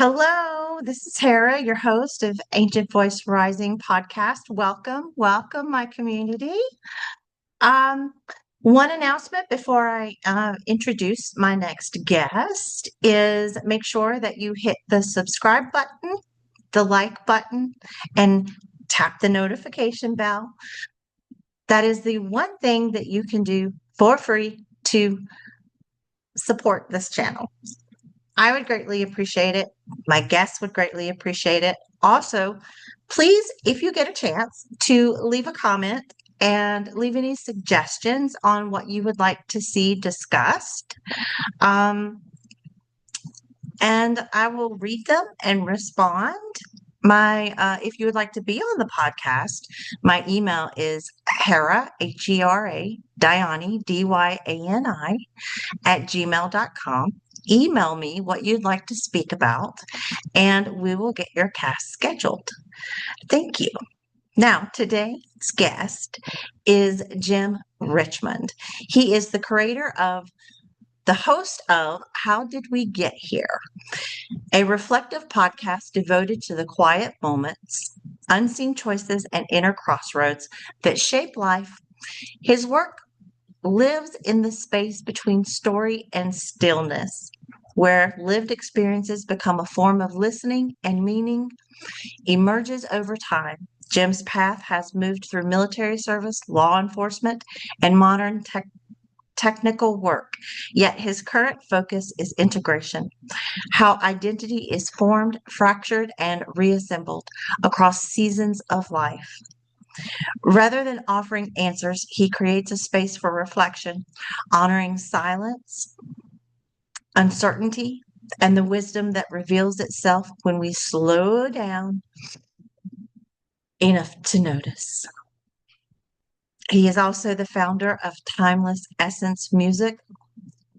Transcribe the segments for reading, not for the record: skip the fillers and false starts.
Hello, this is Tara, your host of Ancient Voice Rising podcast. Welcome, my community. Um, One announcement before I introduce my next guest is make sure that you hit the subscribe button, the like button, and tap the notification bell. That is the one thing that you can do for free to support this channel. I would greatly appreciate it. My guests would greatly appreciate it. Also, please, if you get a chance, to leave a comment and leave any suggestions on what you would like to see discussed. Um, and I will read them and respond. If you would like to be on the podcast, my email is Hera, Hera, Diani, Dyani, @gmail.com. Email me what you'd like to speak about, and we will get your cast scheduled. Thank you. Now, today's guest is Jim Richmond. He is the host of How Did We Get Here? A reflective podcast devoted to the quiet moments, unseen choices, and inner crossroads that shape life. His work lives in the space between story and stillness, where lived experiences become a form of listening and meaning emerges over time. Jim's path has moved through military service, law enforcement, and modern technical work, yet his current focus is integration, how identity is formed, fractured, and reassembled across seasons of life. Rather than offering answers, he creates a space for reflection, honoring silence, uncertainty, and the wisdom that reveals itself when we slow down enough to notice. He is also the founder of Timeless Essence Music.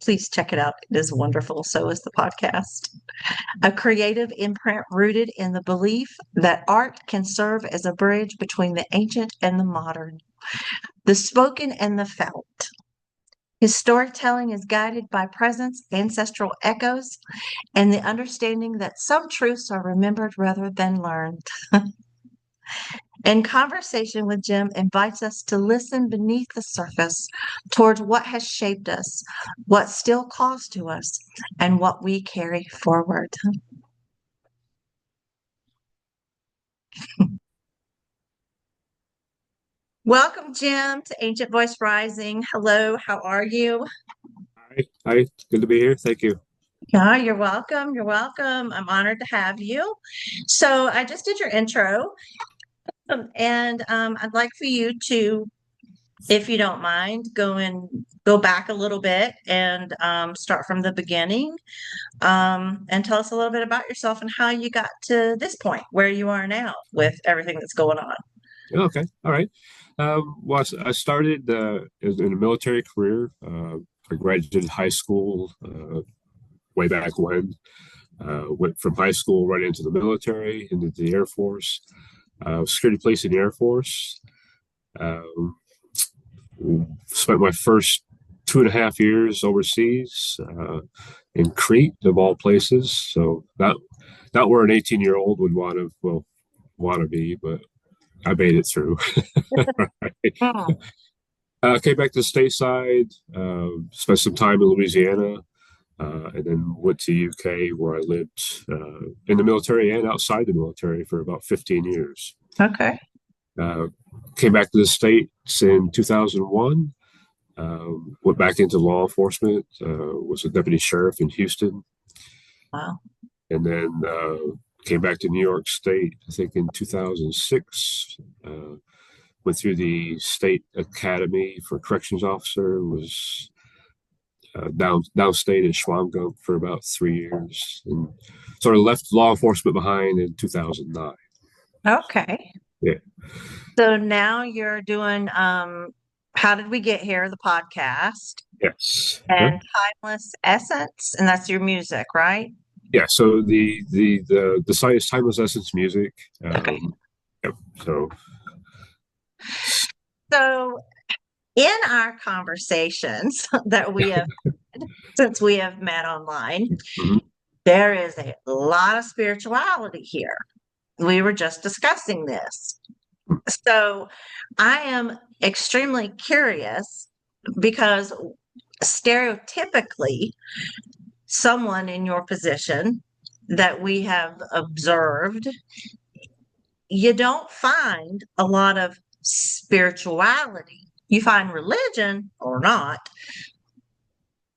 Please check it out. It is wonderful. So is the podcast. A creative imprint rooted in the belief that art can serve as a bridge between the ancient and the modern, the spoken and the felt. His storytelling is guided by presence, ancestral echoes, and the understanding that some truths are remembered rather than learned. And conversation with Jim invites us to listen beneath the surface towards what has shaped us, what still calls to us, and what we carry forward. Welcome, Jim, to Ancient Voice Rising. Hello, how are you? Hi, good to be here. Thank you. Yeah, you're welcome. You're welcome. I'm honored to have you. So I just did your intro, and I'd like for you to, if you don't mind, go back a little bit and start from the beginning, and tell us a little bit about yourself and how you got to this point where you are now with everything that's going on. Okay, all right. I started in a military career. I graduated high school way back when. Went from high school right into the military, into the Air Force. Security police in the Air Force. Um, Spent my first 2.5 years overseas in Crete, of all places. So not where an 18-year-old would want to be, but I made it through. Right. Oh, Came back to the stateside, spent some time in Louisiana, and then went to UK where I lived in the military and outside the military for about 15 years. okay. Uh, Came back to the States in 2001, went back into law enforcement, was a deputy sheriff in Houston, Wow. and then came back to New York State, I think in 2006. Went through the state academy for corrections officer, was downstate in Schwamgump for about 3 years, and sort of left law enforcement behind in 2009. Okay. Yeah. So now you're doing How Did We Get Here, the podcast, Yes. Yeah. and Timeless Essence, and that's your music, right? Yeah. So the site is Timeless Essence Music. Okay. Yep. So So in our conversations that we have since we have met online, mhm. There is a lot of spirituality here. We were just discussing this. So I am extremely curious because stereotypically, someone in your position that we have observed, you don't find a lot of spirituality. You find religion or not,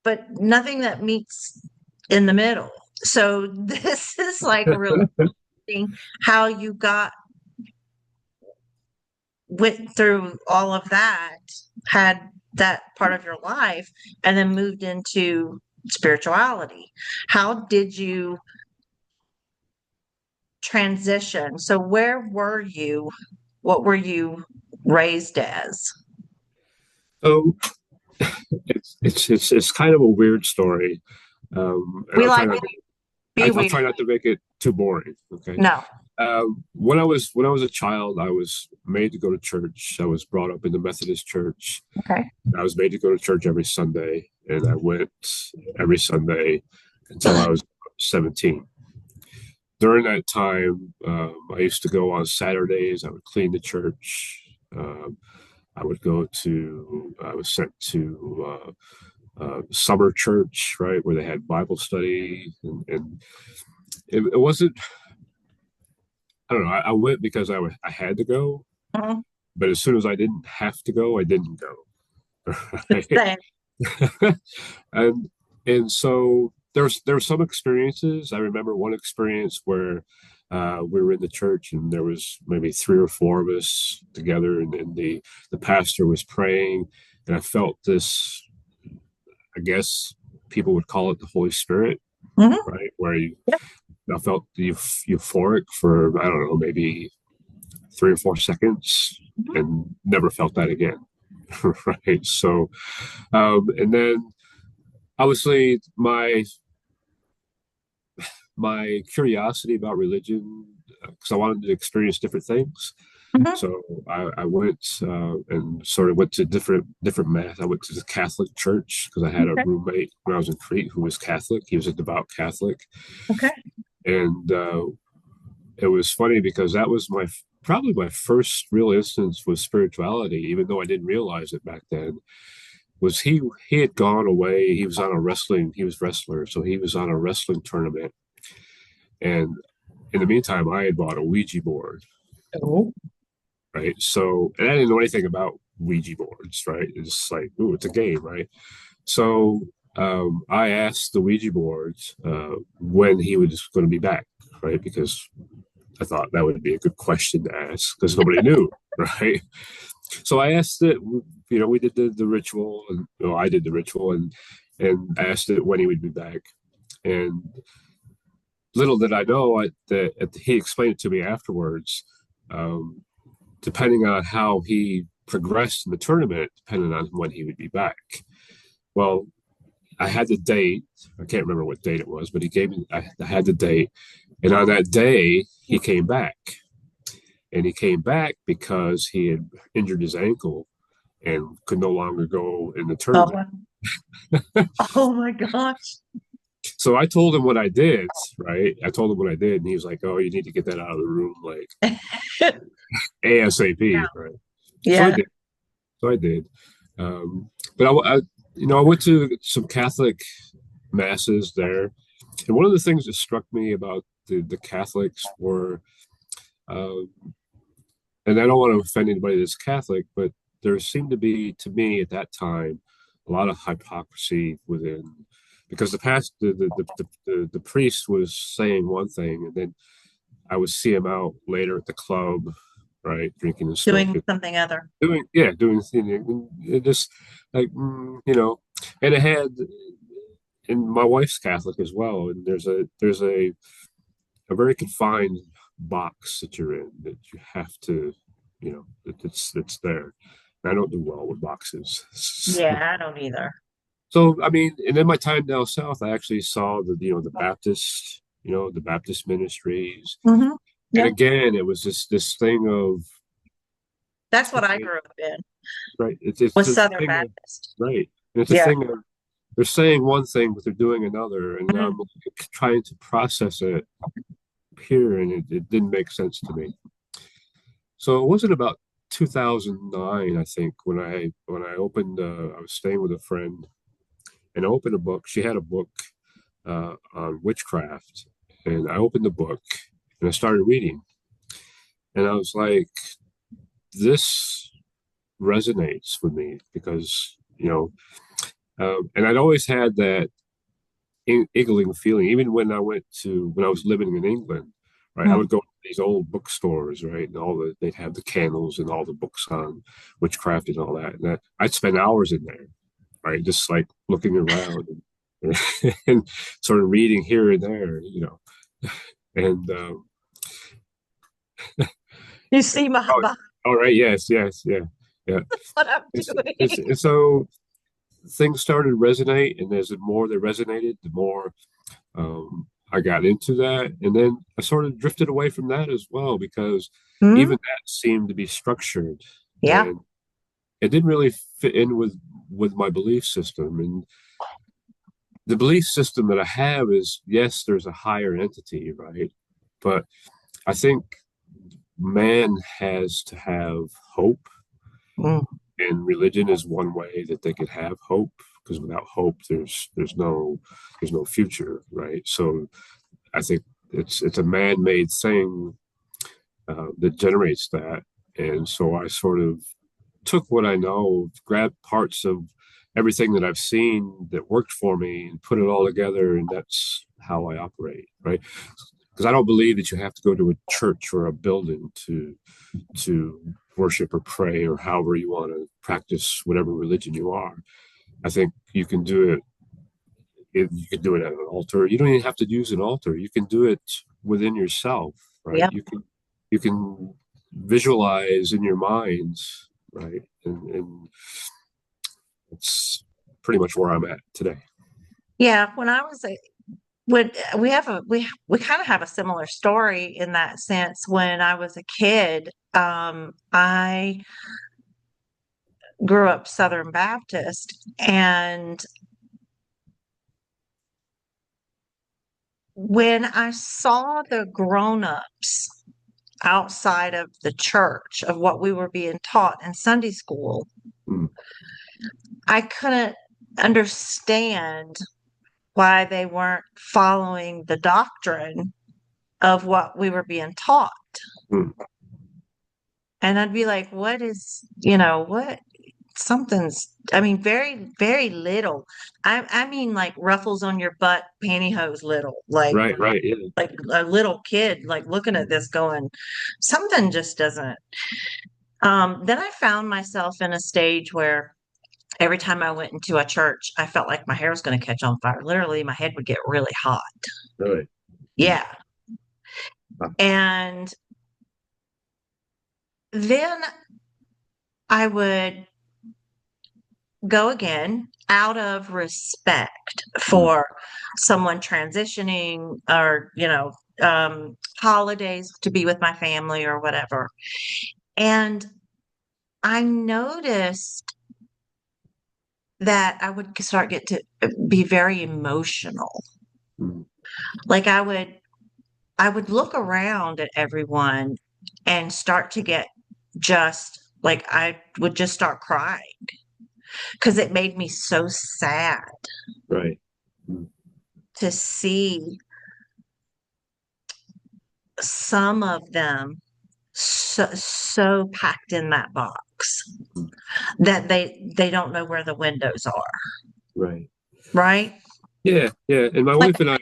but nothing that meets in the middle. So this is like really how you went through all of that, had that part of your life, and then moved into spirituality. How did you transition? So where were you? What were you raised as? So it's kind of a weird story, and We like to be I'll weird. try not to make it too boring. Okay. No. When I was a child, I was made to go to church. I was brought up in the Methodist church. Okay. I was made to go to church every Sunday, and I went every Sunday until I was 17. During that time, I used to go on Saturdays. I would clean the church. I was sent to summer church, right, where they had Bible study. And it wasn't, I don't know, I went because I had to go. Mhm. But as soon as I didn't have to go, I didn't go. Right? Same. and and so there were some experiences. I remember one experience where we were in the church and there was maybe three or four of us together, and the pastor was praying, and I felt this. I guess people would call it the Holy Spirit, Mhm. right? Where Yep. I felt euphoric for I don't know, maybe 3 or 4 seconds, Mhm. and never felt that again. Right. So, and then obviously my curiosity about religion, because I wanted to experience different things. Mhm. So I went and sort of went to different mass. I went to the Catholic church because I had a Okay. roommate when I was in Crete who was Catholic. He was a devout Catholic, Okay. and it was funny because that was my probably my first real instance with spirituality, even though I didn't realize it back then. Was he had gone away. He was on a wrestling. He was wrestler, so he was on a wrestling tournament. And in the meantime, I had bought a Ouija board, Oh. right? So, and I didn't know anything about Ouija boards, right? It's like, ooh, it's a game, right? So I asked the Ouija boards when he was going to be back, right? Because I thought that would be a good question to ask because nobody knew, right? So I asked it, we did the ritual, and I did the ritual, and asked it when he would be back. And little did I know that he explained it to me afterwards. Um, Depending on how he progressed in the tournament, depending on when he would be back. Well, I had the date. I can't remember what date it was, but he gave me. I had the date, and on that day he came back, and he came back because he had injured his ankle and could no longer go in the Oh, tournament. wow. Oh my gosh. So I told him what I did, right? I told him what I did, and he was like, "Oh, you need to get that out of the room, like ASAP," right? So I Yeah. did. So I did. But I went to some Catholic masses there, and one of the things that struck me about the Catholics were, uh, and I don't want to offend anybody that's Catholic, but there seemed to be, to me at that time, a lot of hypocrisy within, because the priest was saying one thing, and then I would see him out later at the club, right, drinking and Doing smoking, something other. doing it just like and it had, and my wife's Catholic as well, and there's a very confined box that you're in that you have to, it's there. And I don't do well with boxes. Yeah, I don't either. So I mean, and in my time down south, I actually saw the Baptist ministries, Hmm. and Yeah. again, it was this thing of That's what I okay, grew up in, right, it's was a Southern thing of Baptist. right, and it's a Yeah. thing of they're saying one thing, but they're doing another, and I'm Mm, trying to process it here, and it didn't make sense to me. So it wasn't about 2009, I think, when I opened. I was staying with a friend, and I opened a book. She had a book on witchcraft, and I opened the book and I started reading, and I was like, "This resonates with me because and I'd always had that iggling feeling, even when I was living in England, right? I mm. would go to these old bookstores, right, and they'd have the candles and all the books on witchcraft and all that, and I'd spend hours in there, right, just like looking around and sort of reading here and there, and You see oh, my all right, yes, yes, yeah, yeah. what I'm doing. And so things started to resonate, and as the more they resonated, the more I got into that, and then I sort of drifted away from that as well because even Mm, that seemed to be structured, yeah. and it didn't really fit in with my belief system. And the belief system that I have is yes, there's a higher entity, right? But I think man has to have hope, Mm, and religion is one way that they could have hope because without hope, there's no future, right? So I think it's a man-made thing that generates that. And so I sort of took what I know, grabbed parts of everything that I've seen that worked for me, and put it all together, and that's how I operate, right? Because I don't believe that you have to go to a church or a building to worship or pray or however you want to practice whatever religion you are. I think you can do it. You can do it at an altar. You don't even have to use an altar. You can do it within yourself, right? yeah. You can visualize in your minds, right? And it's pretty much where I'm at today. Yeah. When I was a when we have a we kind of have a similar story in that sense. When I was a kid, I grew up Southern Baptist, and when I saw the grown-ups outside of the church of what we were being taught in Sunday school, Mm, I couldn't understand why they weren't following the doctrine of what we were being taught. mm, And I'd be like, what is, what something's, very, very little. I mean like ruffles on your butt, pantyhose little, right, right, yeah, like a little kid, like looking at this going, something just doesn't. Then I found myself in a stage where every time I went into a church, I felt like my hair was going to catch on fire. Literally, my head would get really hot. really. Mm, Yeah. And then I would go again out of respect mm, for someone transitioning or, holidays to be with my family or whatever. And I noticed that I would get to be very emotional. mm, Like I would look around at everyone and start to get just like I would just start crying because it made me so sad right. Mm, to see some of them so packed in that box mm, that they don't know where the windows are, right. right? Yeah, yeah. And my Like wife and I,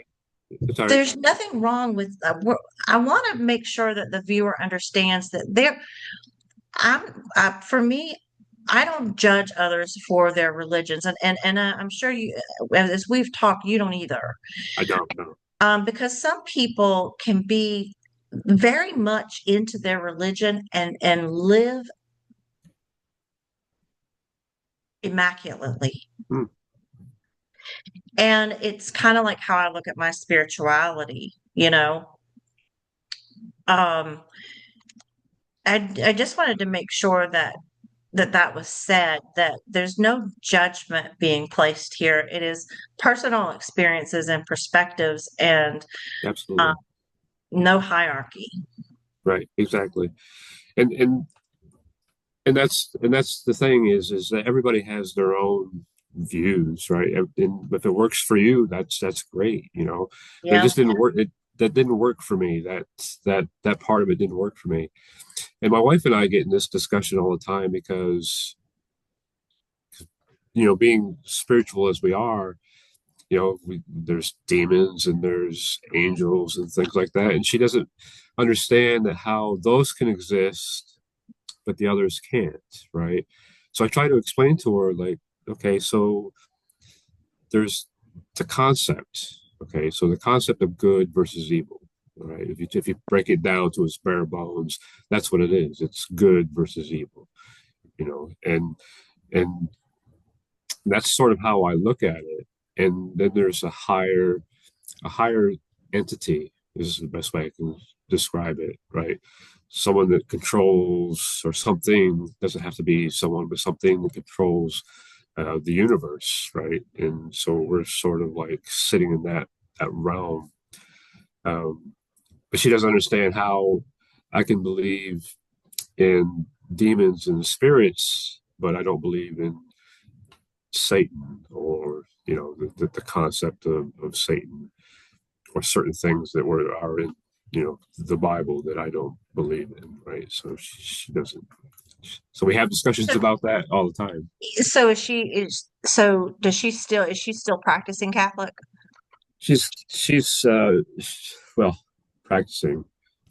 sorry, there's nothing wrong with I want to make sure that the viewer understands that for me, I don't judge others for their religions, and I'm sure you, as we've talked, you don't either, I don't know. because some people can be very much into their religion and live immaculately. Mm, And it's kind of like how I look at my spirituality, you know. Um, I just wanted to make sure that that that was said, that there's no judgment being placed here. It is personal experiences and perspectives, and uh, Absolutely. no hierarchy. Right. Exactly. And that's the thing is that everybody has their own views, right? And if it works for you, that's great, you know. But it Yeah. just didn't work. That didn't work for me. That part of it didn't work for me. And my wife and I get in this discussion all the time because, being spiritual as we are, there's demons and there's angels and things like that, and she doesn't understand that how those can exist but the others can't, right? So I try to explain to her, like, okay, so there's the concept, okay, so the concept of good versus evil, right? If you break it down to its bare bones, that's what it is. It's good versus evil, and that's sort of how I look at it. And then there's a higher entity is the best way I can describe it, right? Someone that controls, or something, doesn't have to be someone, but something that controls the universe, right? And so we're sort of like sitting in that realm. Um, but she doesn't understand how I can believe in demons and spirits, but I don't believe in Satan, or the concept of Satan, or certain things that are in the Bible that I don't believe in, right? So she doesn't. So we have discussions about that all the time. So so is she still practicing Catholic? She's well, practicing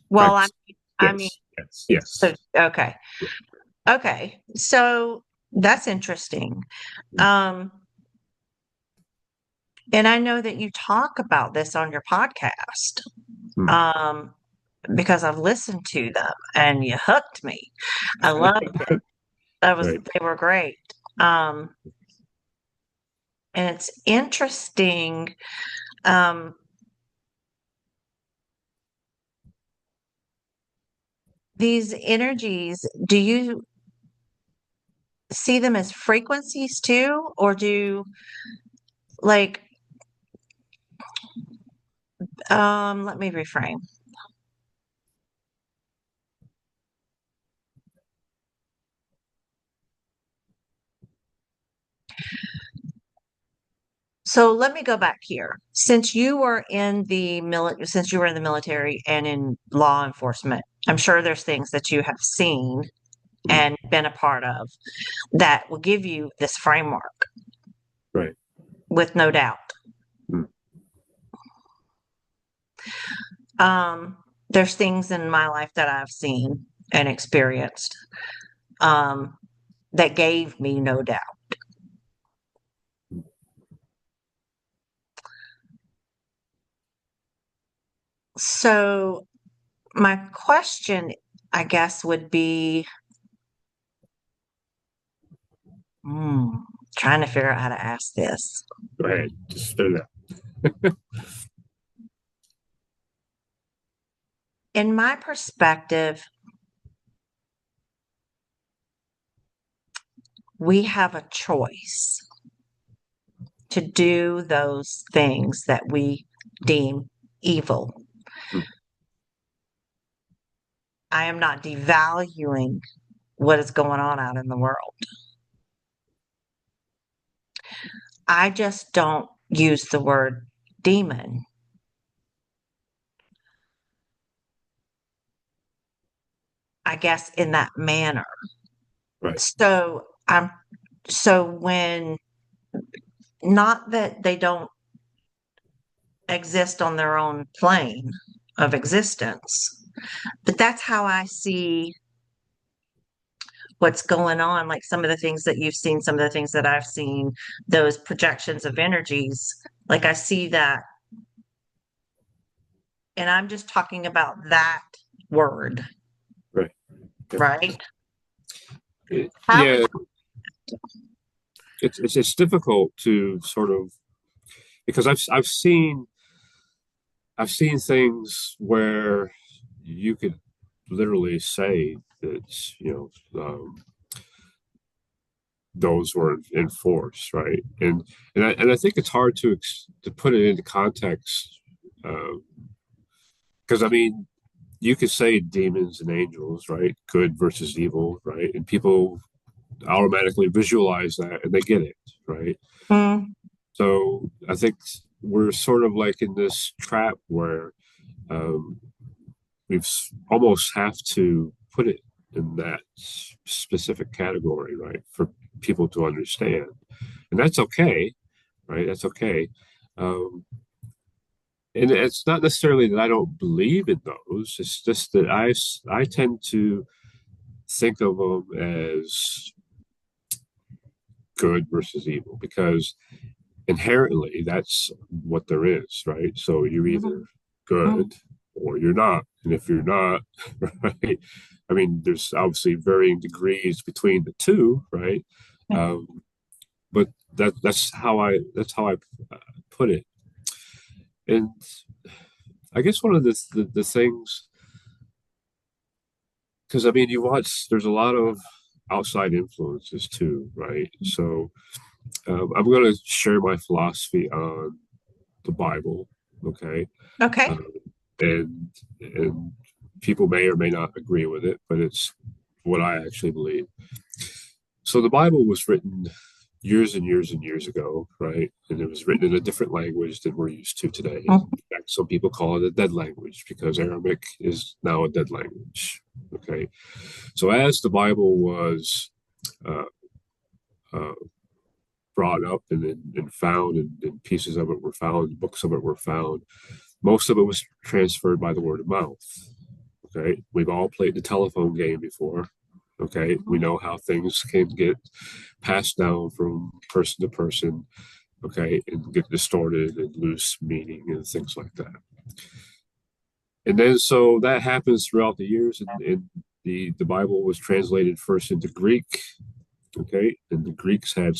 Well, practice. I mean, Yes, yes, so yes. okay. Yeah. Okay. So that's interesting. Um, and I know that you talk about this on your podcast. Hmm. Um, because I've listened to them and you hooked me. I love Right, they were great. Um, and it's interesting. Um, these energies, do you see them as frequencies too, or like, let me reframe. So let me go back here. Since you were in the military and in law enforcement, I'm sure there's things that you have seen hmm, and been a part of that will give you this framework right. with no doubt. Hmm. There's things in my life that I've seen and experienced um, that gave me no doubt. So my question, I guess, would be, hmm, trying to figure out how to ask this. Go ahead, just spit it out. In my perspective, we have a choice to do those things that we deem evil. Hmm. I am not devaluing what is going on out in the world. I just don't use the word demon, I guess, in that manner. Right, So when, not that they don't exist on their own plane of existence, but that's how I see what's going on. Like some of the things that you've seen, some of the things that I've seen, those projections of energies, like I see that. And I'm just talking about that word, right. Yeah. right? How would Yeah, it's difficult to sort of, because I've seen things where you could literally say that, those were enforced, right? And I think it's hard to put it into context, because I mean, you could say demons and angels, right? Good versus evil, right? And people automatically visualize that and they get it, right? Mm, So I think we're sort of like in this trap where um, we've almost have to put it in that specific category, right? For people to understand. And that's okay, right? That's okay. Um, and it's not necessarily that I don't believe in those. It's just that I tend to think of them as good versus evil because inherently that's what there is, right? So you're either mm, mm, good or you're not. And if you're not, right, I mean, there's obviously varying degrees between the two, right? Um, but that's how I put it. And I guess one of the things, because I mean, you watch, there's a lot of outside influences too, right? So I'm going to share my philosophy on the Bible, okay? okay. Um, and people may or may not agree with it, but it's what I actually believe. So the Bible was written years and years and years ago, right? And it was written in a different language than we're used to today. Mm, In fact, some people call it a dead language because Aramaic is now a dead language. Okay, so as the Bible was uh, uh, brought up and found, and pieces of it were found, books of it were found, most of it was transferred by the word of mouth. Okay, we've all played the telephone game before. Okay, we know how things can get passed down from person to person. Okay, and get distorted and lose meaning and things like that. And then so that happens throughout the years, and the Bible was translated first into Greek. Okay, and the Greeks had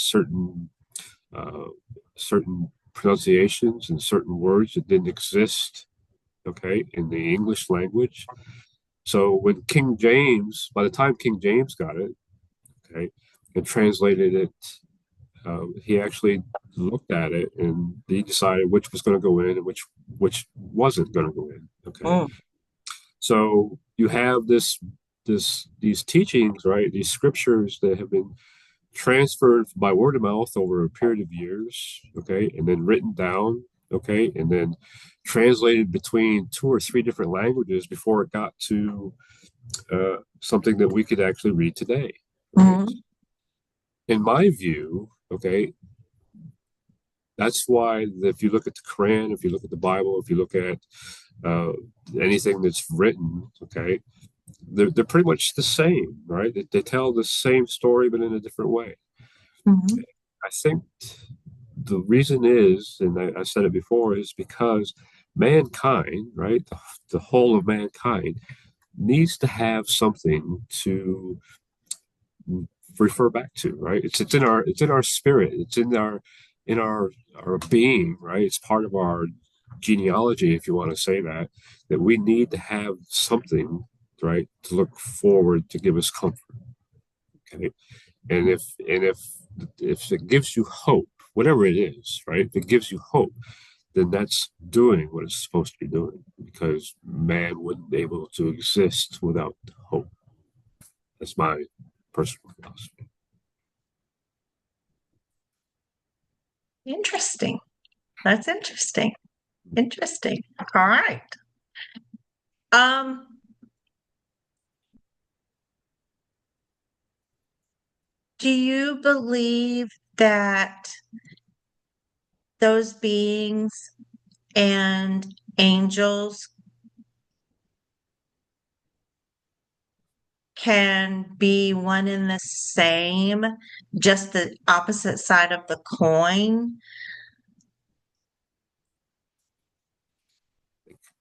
uh, certain pronunciations and certain words that didn't exist. Okay, in the English language. So when King James, by the time King James got it, okay, and translated it, he actually looked at it and he decided which was going to go in and which wasn't going to go in. Okay, mm, so you have these teachings, right? These scriptures that have been transferred by word of mouth over a period of years, okay, and then written down, okay, and then translated between two or three different languages before it got to something that we could actually read today, right? mm, In my view, okay, that's why if you look at the Quran, if you look at the Bible, if you look at uh, anything that's written, okay, they're pretty much the same, right? They tell the same story, but in a different way. mm, I think the reason is, and I said it before, is because mankind, right, the whole of mankind needs to have something to refer back to, right? It's in our spirit. It's in our being, right? It's part of our genealogy, if you want to say that, that we need to have something, right, to look forward to give us comfort. Okay. And if it gives you hope, whatever it is, right? If it gives you hope, then that's doing what it's supposed to be doing because man wouldn't be able to exist without hope. That's my personal philosophy. interesting. That's interesting. Interesting. All right. Um, do you believe that those beings and angels can be one and the same, just the opposite side of the coin?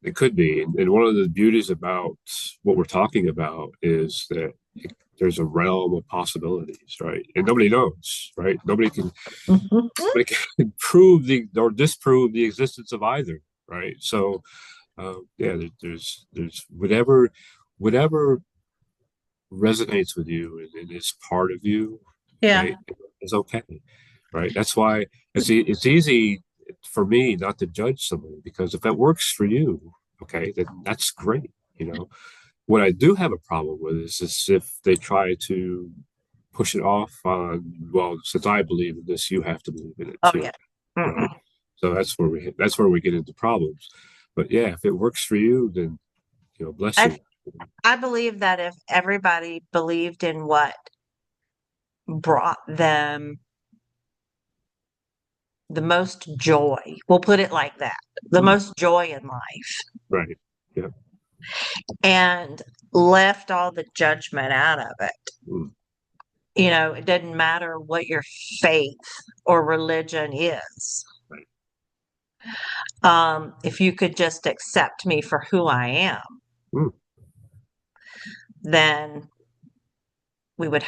It could be. And one of the beauties about what we're talking about is that there's a realm of possibilities, right? And nobody knows, right? Mhm. Nobody can prove or disprove the existence of either, right? So, yeah, there's whatever resonates with you and is part of you, Yeah. right? It's okay, right? That's why it's easy for me not to judge somebody because if it works for you, okay, then that's great. You know, what I do have a problem with is if they try to push it off on, well, since I believe in this, you have to believe in it Oh, too, yeah. right? Mm-mm. So that's where we get into problems. But yeah, if it works for you, then bless I you. I believe that if everybody believed in what brought them the most joy, we'll put it like that, the Mm, most joy in life, right. Yeah. and left all the judgment out of it. Mm, It doesn't matter what your faith or religion is. right. If you could just accept me for who I am, Mm, then we would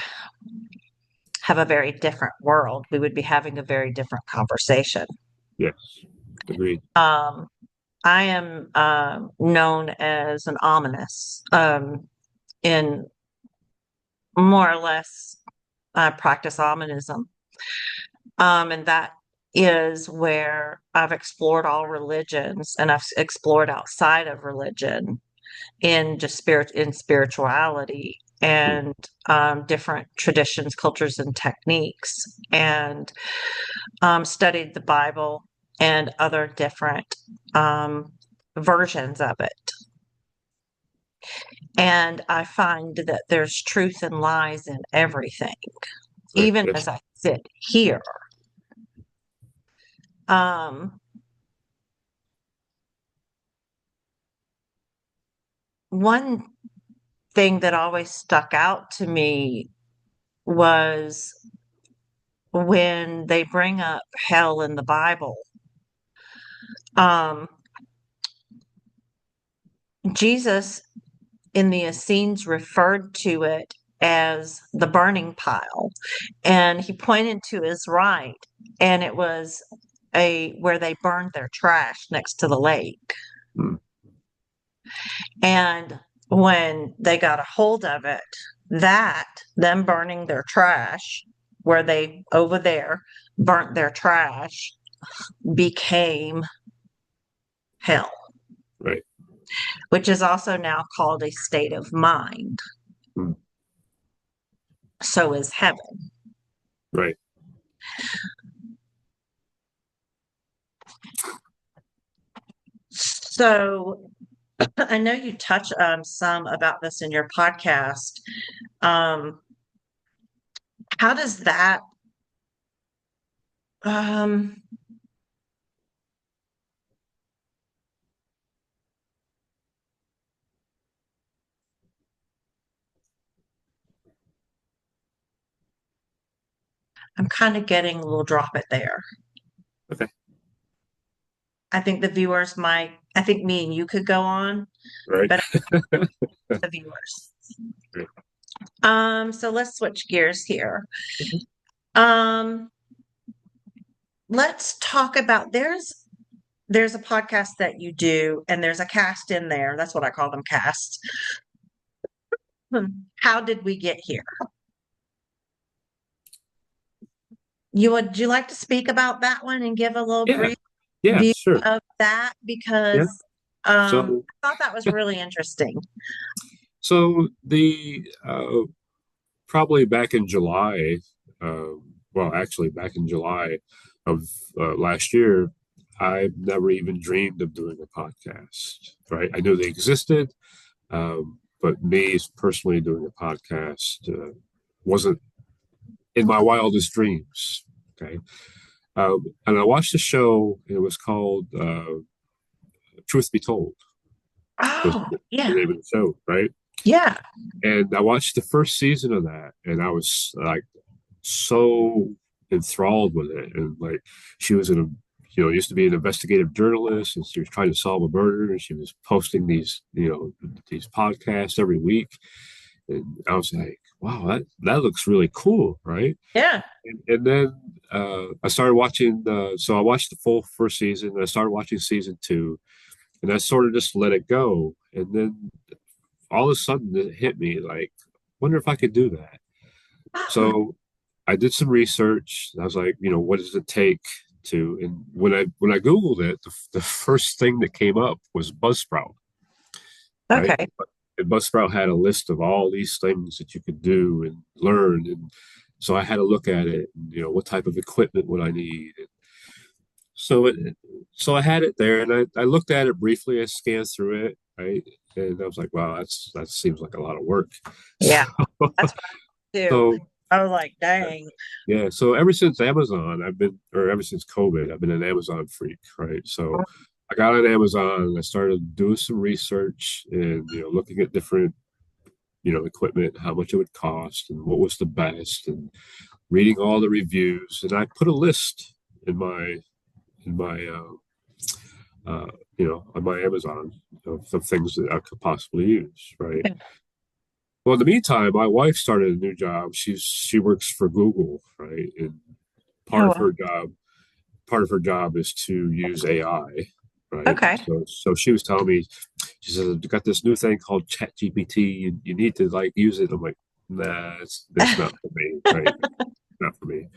have a very different world. We would be having a very different conversation. yes. Agreed. Um, I am known as an ominous in more or less practice ominism. And that is where I've explored all religions and I've explored outside of religion in just in spirituality Mm, and different traditions, cultures, and techniques, and studied the Bible and other different um, versions of it. And I find that there's truth and lies in everything, right. even Yes. as I sit here. Um, one thing that always stuck out to me was when they bring up hell in the Bible. Um, Jesus in the Essenes referred to it as the burning pile, and he pointed to his right, and it was a where they burned their trash next to the lake. Mm, And when they got a hold of it, that them burning their trash, where they over there burnt their trash, became hell, right. which is also now called a state of mind. Mm, So is heaven. right. So I know you touch some about this in your podcast. Um, how does that? Um, I'm kind of getting a little drop it there. Okay. I think the viewers might. I think me and you could go on, Right. but the viewers. Right. So let's switch gears here. Okay. Um, let's talk about there's a podcast that you do, and there's a cast in there. That's what I call them, casts. How did we get here? Would you like to speak about that one and give a little Yeah. brief Yeah. view Sure. of that? Yeah. Because So, I thought that was really interesting. the probably back in July, well, actually back in July of last year, I never even dreamed of doing a podcast. Right? I knew they existed, but me personally doing a podcast wasn't in my wildest dreams. Okay. And I watched a show. It was called Truth Be Told. Was Oh, the yeah. name of the show, right? Yeah. And I watched the first season of that, and I was like so enthralled with it. And like, she was used to be an investigative journalist, and she was trying to solve a murder, and she was posting these podcasts every week. And I was like, wow, that looks really cool, right? Yeah. And then I started watching. So I watched the full first season. And I started watching season two, and I sort of just let it go. And then all of a sudden, it hit me like, wonder if I could do that. Oh, So I did some research. I was like, what does it take to? And when I Googled it, the first thing that came up was Buzzsprout, right? Okay. And Buzzsprout had a list of all these things that you could do and learn, and so I had to look at it. And, what type of equipment would I need? And so it, so I had it there, and I looked at it briefly. I scanned through it, right? And I was like, wow, that seems like a lot of work. Yeah. That's what I do. So I was like, dang. yeah, so ever since Amazon, or ever since COVID, I've been an Amazon freak, right? So I got on Amazon and I started doing some research and, looking at different, equipment, how much it would cost and what was the best, and reading all the reviews. And I put a list in my on my Amazon of things that I could possibly use, right? Well, in the meantime, my wife started a new job. She works for Google, right? And part Oh, of well. her job part of her job is to use AI, right? Okay. So she was telling me, she says, "You got this new thing called Chat GPT. You need to like use it." I'm like, "Nah, it's not for me, right? Not for me."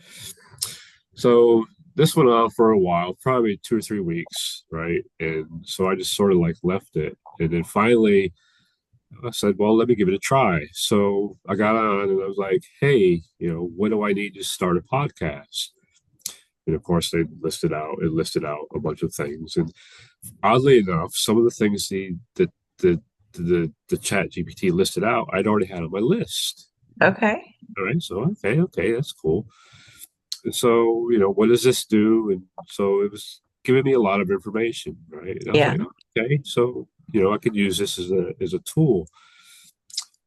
So this went on for a while, probably 2 or 3 weeks, right? And so I just sort of like left it, and then finally I said, well, let me give it a try. So I got on and I was like, hey, what do I need to start a podcast? And of course, it listed out a bunch of things. And oddly enough, some of the things the chat GPT listed out, I'd already had on my list. Okay. All right. So, okay, that's cool. And so, what does this do? And so it was giving me a lot of information. Right. And I was Yeah. like, okay, so, I could use this as a tool.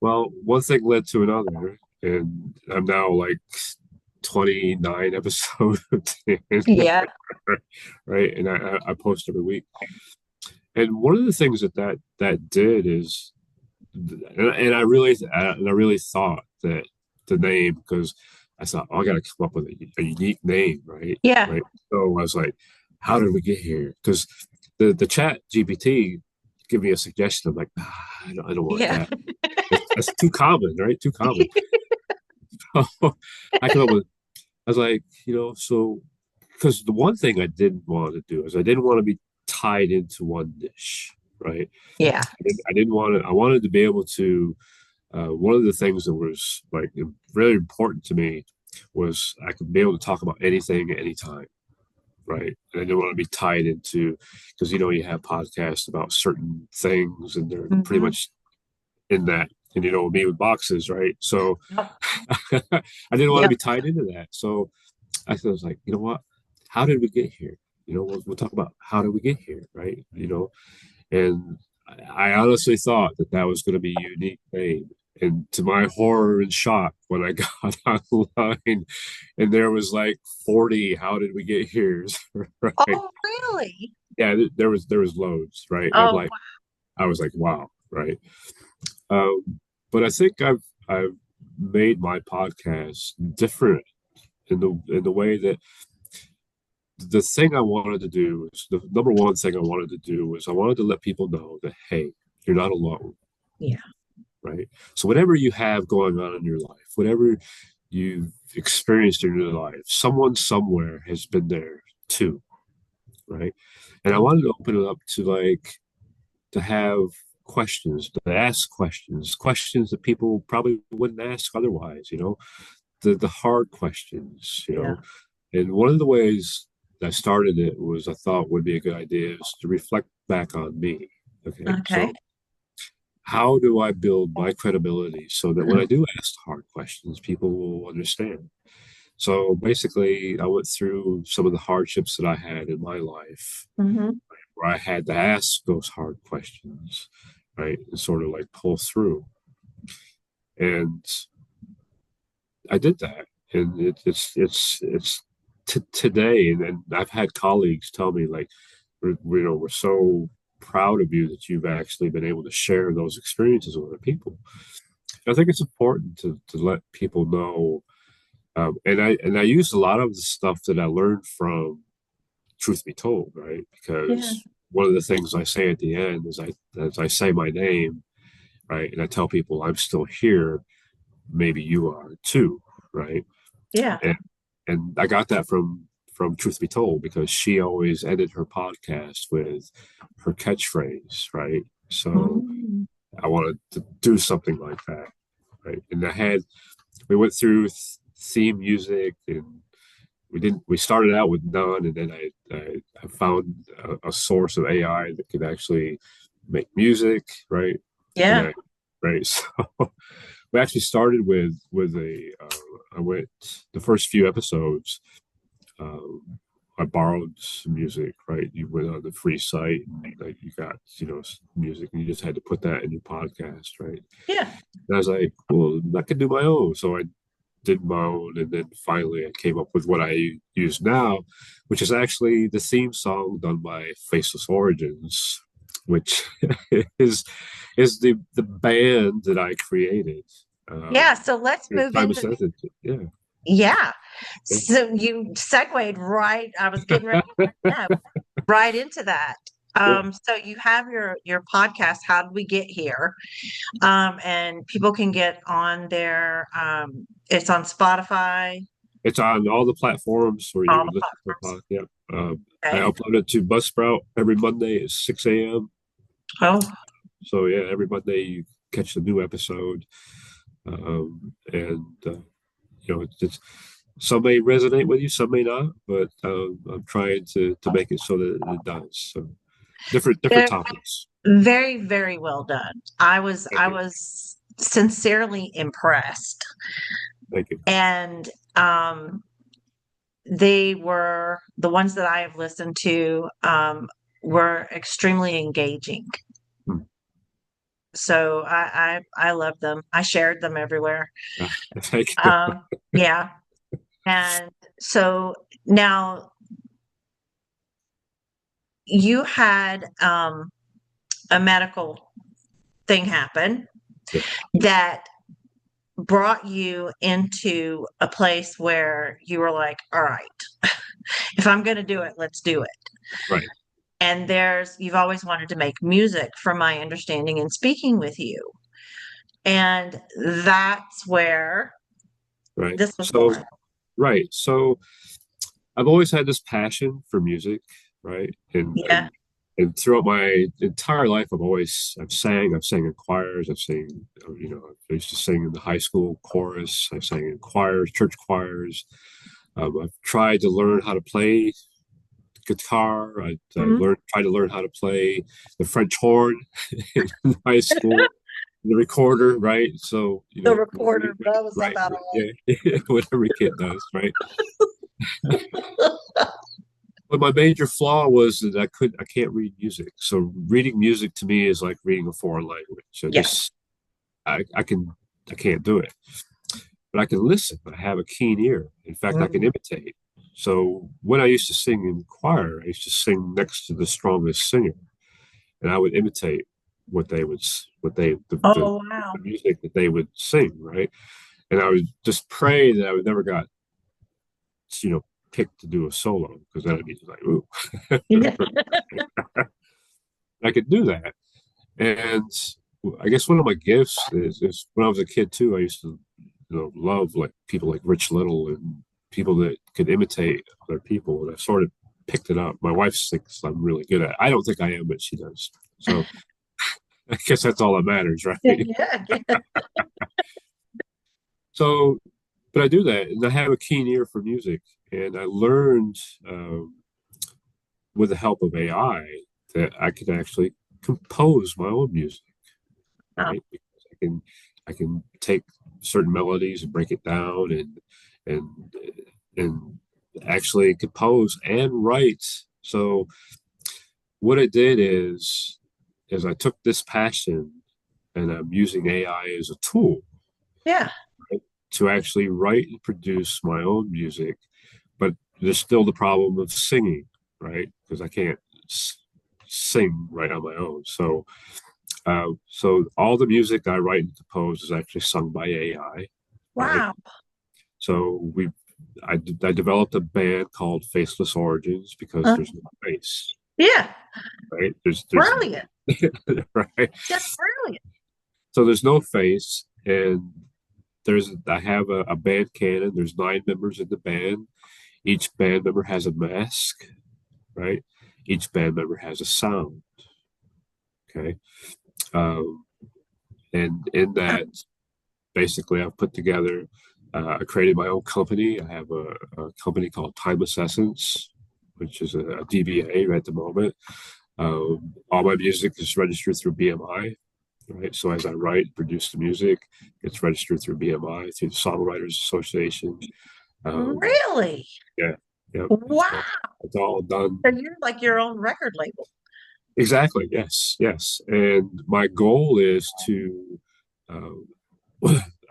Well, one thing led to another. And I'm now like 29 episodes in, Yeah. right? And I post every week. And one of the things that did is, and I really thought that the name, because I thought, oh, I got to come up with a unique name, right? Yeah. Right. So I was like, how did we get here? Because the chat GPT give me a suggestion. I'm like, I don't want Yeah. that. That's too common, right? Too common. I come up with, I was like, so because the one thing I didn't want to do is I didn't want to be tied into one dish, right? Yeah. I didn't want to. I wanted to be able to. One of the things that was like really important to me was I could be able to talk about anything at any time, right? And I didn't want to be tied into, because you have podcasts about certain things and they're pretty Hmm. much in that. And me with boxes, right? So Yep. I didn't want to Yep. be tied into that. So was like, you know what? How did we get here? We'll talk about how did we get here, right? And I honestly thought that was going to be a unique name. And to my horror and shock, when I got online, and there was like 40, how did we get here? Right? Oh, really? Yeah, there was loads, right? And Oh, I was like, wow, right? But I think I've made my podcast different in the way that the thing I wanted to do is the number one thing I wanted to do was I wanted to let people know that, hey, you're not alone, yeah. right? So whatever you have going on in your life, whatever you've experienced in your life, someone somewhere has been there too, right? And I wanted to open it up to to have questions, to ask questions that people probably wouldn't ask otherwise, the hard questions, Yeah. And one of the ways I started it was I thought would be a good idea is to reflect back on me. Okay. Okay. So how do I build my credibility so that when I do ask hard questions, people will understand? So basically, I went through some of the hardships that I had in my life Hmm. where I had to ask those hard questions, right? And sort of like pull through. And I did that. And it's today. And I've had colleagues tell me, like, we're so proud of you that you've actually been able to share those experiences with other people. I think it's important to let people know. And I use a lot of the stuff that I learned from Truth Be Told, right? Yeah. Because one of the things I say at the end is as I say my name, right, and I tell people I'm still here. Maybe you are too, right? Yeah. And I got that from Truth Be Told because she always ended her podcast with her catchphrase, right? So Mm. I wanted to do something like that, right? And we went through theme music and we started out with none, and then I found a source of AI that could actually make music, right? And Yeah. I right so we actually started with a I went the first few episodes. I borrowed some music, right? You went on the free site and like you got, music and you just had to put that in your podcast, right? Yeah. And I was like, well, I can do my own. So I did my own. And then finally I came up with what I use now, which is actually the theme song done by Faceless Origins, which is is the band that I created. Yeah. So let's move Time into, sensitive. Yeah. yeah. Yeah. So you segued right. I was getting ready to know, right into that. Yeah. So you have your podcast, How Did We Get Here? And people can get on there. It's on Spotify, It's on all the platforms where you all the would listen to a platforms. podcast. Yeah. I Okay. upload it to Buzzsprout every Monday at 6 a.m. Oh, So yeah, every Monday you catch the new episode. And it's some may resonate with you, some may not, but I'm trying to make it so that it does. So different they're topics. very, very well done. Thank I you. was sincerely impressed. Thank you. And um they were the ones that I have listened to, were extremely engaging. Hmm. So I love them. I shared them everywhere. Thank you. Yeah. And so now you had a medical thing happen Yeah. that brought you into a place where you were like, all right, if I'm going to do it, let's do it. Right. And you've always wanted to make music, from my understanding in speaking with you. And that's where Right. this was So born. right. So I've always had this passion for music, right? Yeah. And throughout my entire life, I've sang in choirs, I used to sing in the high school chorus, I sang in choirs, church choirs. I've tried to learn how to play guitar. Mhm. Tried to learn how to play the French horn in high school, the recorder, right? So, The recorder, that was right, about right, yeah, what every kid does, right? But my major flaw was that I can't read music. So reading music to me is like reading a foreign language. Yeah. I can't do it, but I can listen. I have a keen ear. In fact, I can Mhm. imitate. So when I used to sing in choir, I used to sing next to the strongest singer, and I would imitate what they would, what they, Oh, the wow. music that they would sing, right? And I would just pray that I would never got, you know, picked to do a solo because then I'd be like, ooh, Yeah. I could do that. And I guess one of my gifts is when I was a kid too, I used to, love like people like Rich Little and people that could imitate other people. And I sort of picked it up. My wife thinks I'm really good at it. I don't think I am, but she does. So I guess that's all that matters, right? Yeah. Yeah. So, but I do that, and I have a keen ear for music, and I learned with the help of AI that I could actually compose my own music, Oh, right? Because I can take certain melodies and break it down and and actually compose and write. So what I did is I took this passion and I'm using AI as a tool, yeah. right, to actually write and produce my own music. But there's still the problem of singing, right? Because I can't sing right on my own. So all the music I write and compose is actually sung by AI, right? Wow. So I developed a band called Faceless Origins because Uh, there's no face, yeah. right? There's Brilliant. right. Just brilliant. So there's no face, and I have a band canon. There's 9 members in the band. Each band member has a mask, right? Each band member has a sound. Okay. Um, and in that, basically, I've put together, I created my own company. I have a company called Timeless Essence, which is a DBA at the moment. All my music is registered through BMI, right? So as I write, produce the music, it's registered through BMI, through the Songwriters Association. Um, Really? yeah, yep. So Wow. it's all done. So you're like your own record label. Exactly. Yes. Yes. And my goal is to, um,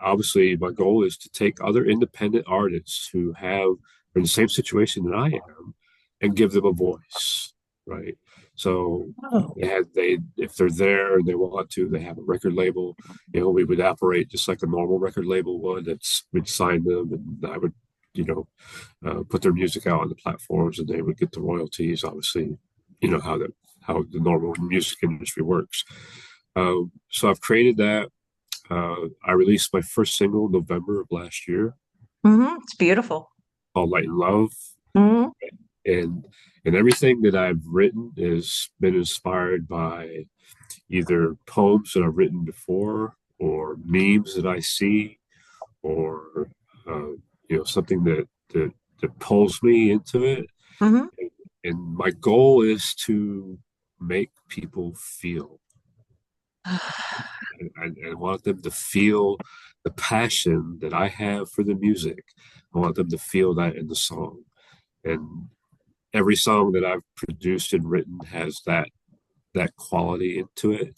obviously, my goal is to take other independent artists who have are in the same situation that I am and give them a voice, right? So Oh. if they're there and they want to, they have a record label. We would operate just like a normal record label would. We'd sign them, and I would, you know, put their music out on the platforms, and they would get the royalties. Obviously, how the normal music industry works. So I've created that. I released my first single in November of last year It's beautiful. called Light and Love. Hmm. And everything that I've written has been inspired by either poems that I've written before or memes that I see or something that pulls me into it. Hmm. And my goal is to make people feel. I want them to feel the passion that I have for the music. I want them to feel that in the song. And every song that I've produced and written has that quality into it.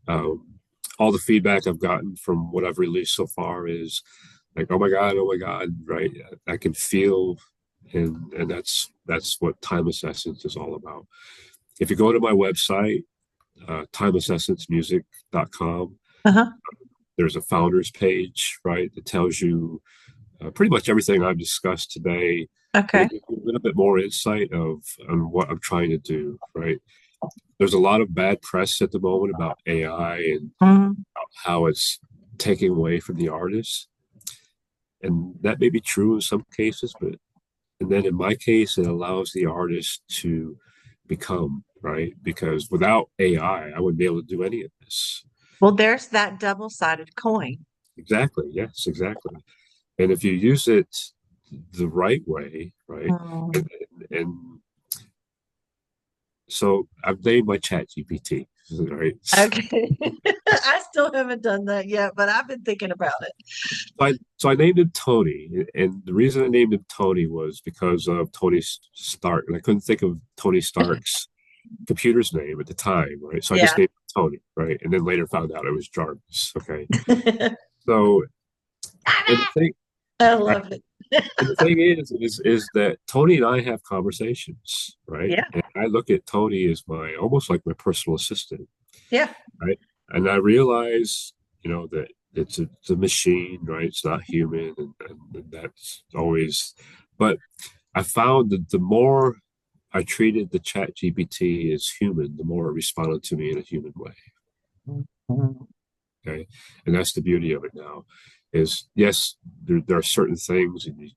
Um, all the feedback I've gotten from what I've released so far is like, oh my God, right? I can feel, and that's what Timeless Essence is all about. If you go to my website, timelessessencemusic.com, Uh-huh. there's a founders page, right, that tells you pretty much everything I've discussed today, but Okay. it gives you a little bit more insight of on what I'm trying to do, right? There's a lot of bad press at the moment about AI and Hmm. how it's taking away from the artists, and that may be true in some cases, but and then in my case, it allows the artist to become right because without AI, I wouldn't be able to do any of this. Well, there's that double-sided coin. Exactly. Yes, exactly. And if you use it the right way, right? Mm. And, and so I've named my chat GPT, right? Okay. I still haven't done that yet, but I've been thinking about it. So I named him Tony. And the reason I named him Tony was because of Tony Stark. And I couldn't think of Tony Stark's computer's name at the time, right? So I just Yeah. named him Tony, right? And then later found out it was Jarvis. Okay. So, and the thing, I right? love it. And the thing is that Tony and I have conversations, right? Yeah. And I look at Tony as my almost like my personal assistant, Yeah. right? And I realize, that it's a machine, right? It's not human, and that's always. But I found that the more I treated the Chat GPT as human, the more it responded to me in a human way. Mhm. Okay, and that's the beauty of it now. Is yes, there are certain things and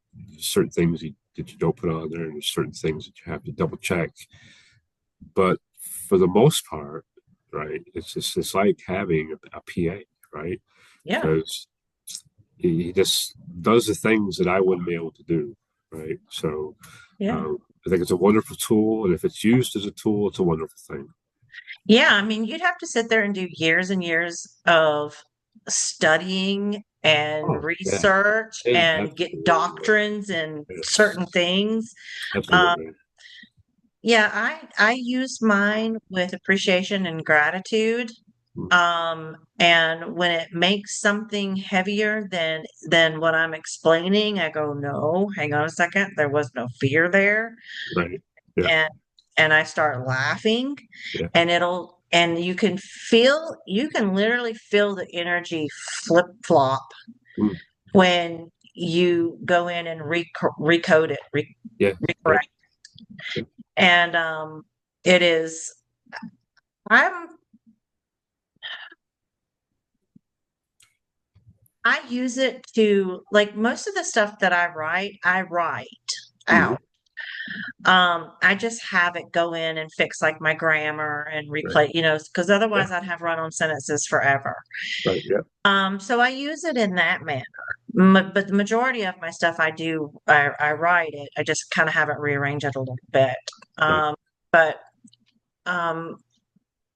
that you don't put on there, and there's certain things that you have to double check. But for the most part, right, it's like having a PA, right? Yeah. Because he just does the things that I wouldn't be able to do, right? So Yeah. I think it's a wonderful tool, and if it's used as a tool, it's a wonderful thing. Yeah. I mean, you'd have to sit there and do years and years of studying and Oh yeah, research and get absolutely, doctrines and yes, certain things. Um, absolutely. yeah, I use mine with appreciation and gratitude. Mm, And when it makes something heavier than what I'm explaining, I go, no, hang on a second, there was no fear there. right. Yeah. And I start laughing, Yeah. and you can literally feel the energy flip flop Mm, when you go in and recode it, yeah. Yep. recorrect. Yep. And it is, I'm I use it to like most of the stuff that I write Hmm. out. I just have it go in and fix like my grammar and Right. replay, because Yeah. otherwise I'd have run-on sentences forever. Right. Yeah. So I use it in that manner. But the majority of my stuff I write it. I just kind of have it rearrange it a little bit. Right. But um,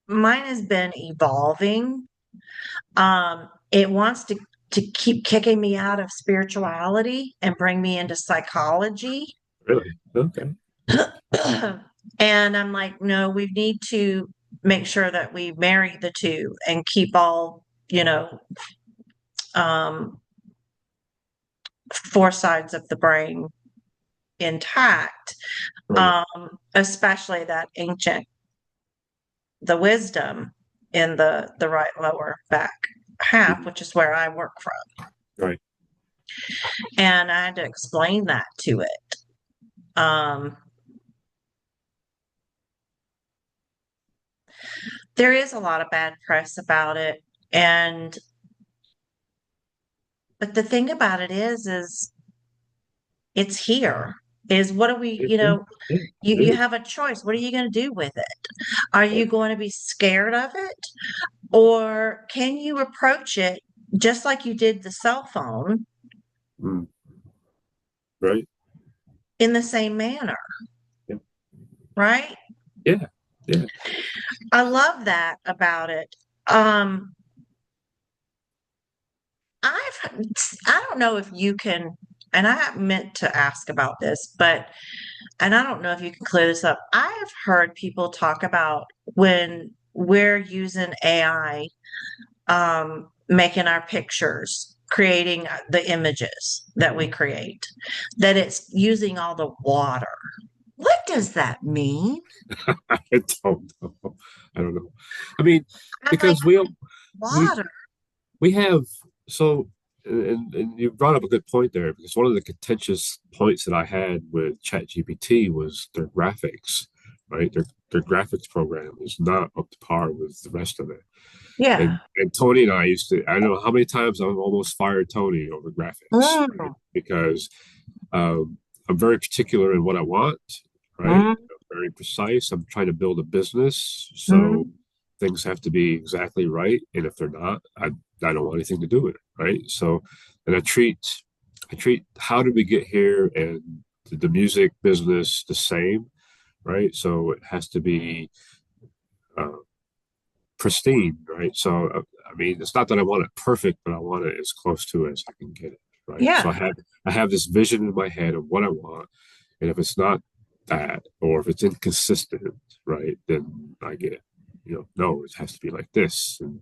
mine has been evolving. It wants to keep kicking me out of spirituality and bring me into psychology. Really. Okay. And I'm like, no, we need to make sure that we marry the two and keep all, um, four sides of the brain intact, Right. especially that ancient, the wisdom in the right lower back half, Mhm. which is where I work from. Right. And I had to explain that to it. Um, there is a lot of bad press about it. And, but the thing about it is it's here. Is what do we, Yeah. Yeah. Yeah. you It is. have a choice. What are you going to do with it? Are you Right. going to be scared of it? Or can you approach it just like you did the cell phone Mm. Right. in the same manner, Yeah. right? Yeah. Yeah. I love that about it. Um, I've, I don't know if you can, and I meant to ask about this, and I don't know if you can clear this up. I've heard people talk about when we're using AI, making our pictures, creating the images that we create, that it's using all the water. What does that mean? I don't know. I don't know. I mean, I'm like, because we water. we have so and you brought up a good point there because one of the contentious points that I had with ChatGPT was their graphics, right? Their graphics program is not up to par with the rest of it. Yeah. And Tony and I used to I don't know how many times I've almost fired Tony over graphics, right? Mm, Because I'm very particular in what I want, right? mm, I'm very precise. I'm trying to build a business, so mm. things have to be exactly right. And if they're not, I don't want anything to do with it, right? So, and I treat how did we get here and the music business the same, right? So it has to be uh, pristine, right? So I mean, it's not that I want it perfect, but I want it as close to it as I can get it, right? So Yeah. I have this vision in my head of what I want, and if it's not that, or if it's inconsistent, right, then I get, no, it has to be like this. And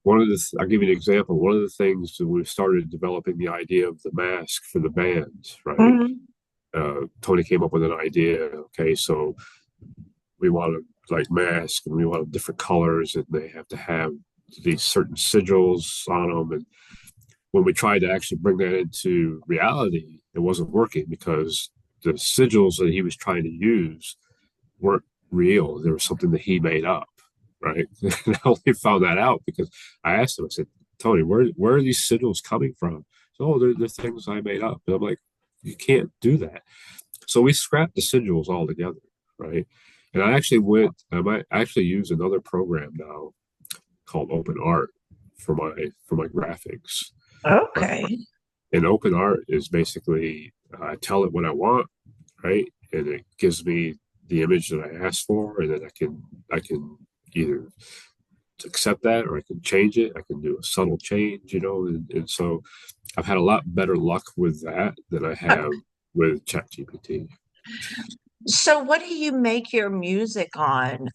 I'll give you an example. One of the things that we started developing the idea of the mask for the band, right? Mm, Tony came up with an idea. Okay, so we want to like mask and we want different colors and they have to have these certain sigils on them. And when we tried to actually bring that into reality, it wasn't working because the sigils that he was trying to use weren't real. There was something that he made up, right? And I only found that out because I asked him, I said, Tony, where are these sigils coming from? So, oh, they're things I made up. And I'm like, you can't do that. So we scrapped the sigils altogether, right? And I might actually use another program now called Open Art for my graphics. Right? okay. And Open Art is basically I tell it what I want, right? And it gives me the image that I asked for, and then I can either accept that or I can change it. I can do a subtle change, and so I've had a lot better luck with that than I have with ChatGPT. So what do you make your music on?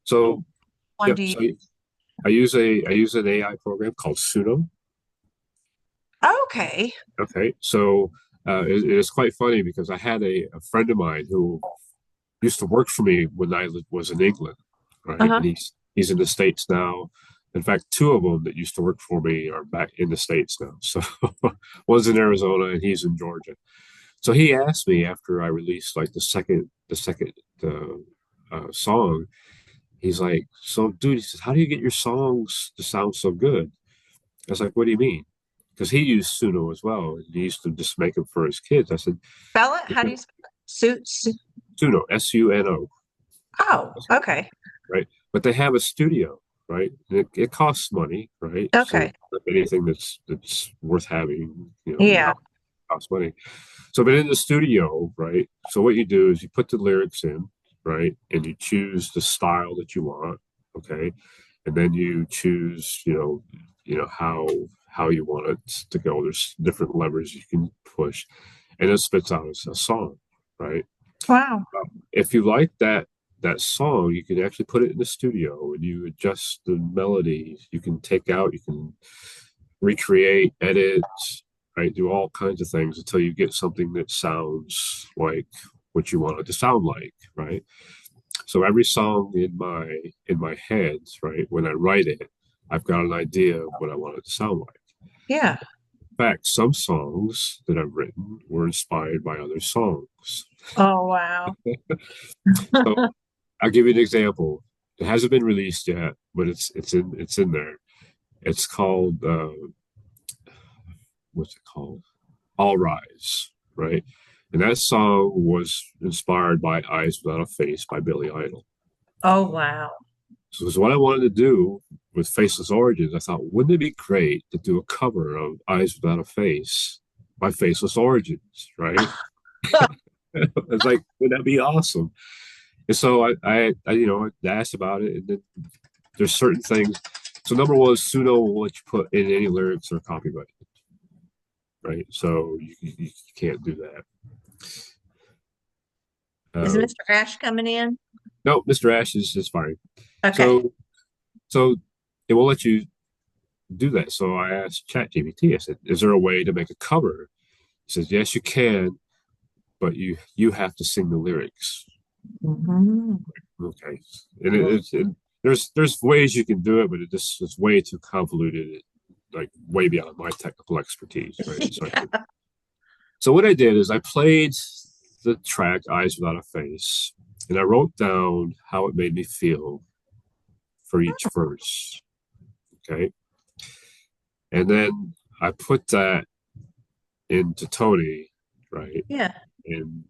So, One yep. do you So I use an AI program called Suno. Okay. Okay, so it is quite funny because I had a friend of mine who used to work for me when I was in England, right? Uh-huh. And he's in the States now. In fact, two of them that used to work for me are back in the States now. So one's in Arizona and he's in Georgia. So he asked me after I released like the second song. He's like, "So, dude," he says, "how do you get your songs to sound so good?" I was like, what do you mean? Because he used Suno as well. He used to just make them for his kids. I said, Spell it. How do you spell it? Suno, Suno, Oh, okay. right? But they have a studio, right? And it costs money, right? So Okay. anything that's worth having, you Yeah. have costs money. So, but in the studio, right? So what you do is you put the lyrics in, right? And you choose the style that you want, okay? And then you choose, how you want it to go. There's different levers you can push, and it spits out a song, right? Wow. If you like that song, you can actually put it in the studio and you adjust the melody. You can take out, you can recreate, edit, right? Do all kinds of things until you get something that sounds like what you want it to sound like, right? So every song in my head, right, when I write it, I've got an idea of what I want it to sound like. Yeah. In fact, some songs that I've written were inspired by other songs. Oh, wow. So I'll give you an example. It hasn't been released yet, but it's in there. It's called what's it called? All Rise, right? And that song was inspired by Eyes Without a Face by Billy Idol. Oh, wow. So it's what I wanted to do with Faceless Origins. I thought, wouldn't it be great to do a cover of Eyes Without a Face by Faceless Origins, right? It's like, wouldn't that be awesome? And so I asked about it, and then there's certain things. So number one, Suno will let you put in any lyrics or copyright, right? So you can't do that. Is Uh, Mr. Ash coming in? no, Mr. Ash is fine. Okay. So it will let you do that. So I asked ChatGPT. I said, "Is there a way to make a cover?" He says, "Yes, you can, but you have to sing the lyrics." Mhm. Okay, and there's ways you can do it, but it's way too convoluted, like way beyond my technical expertise, right? So what I did is I played the track "Eyes Without a Face," and I wrote down how it made me feel for each verse. Okay, and then I put that into Tony, right? Yeah. And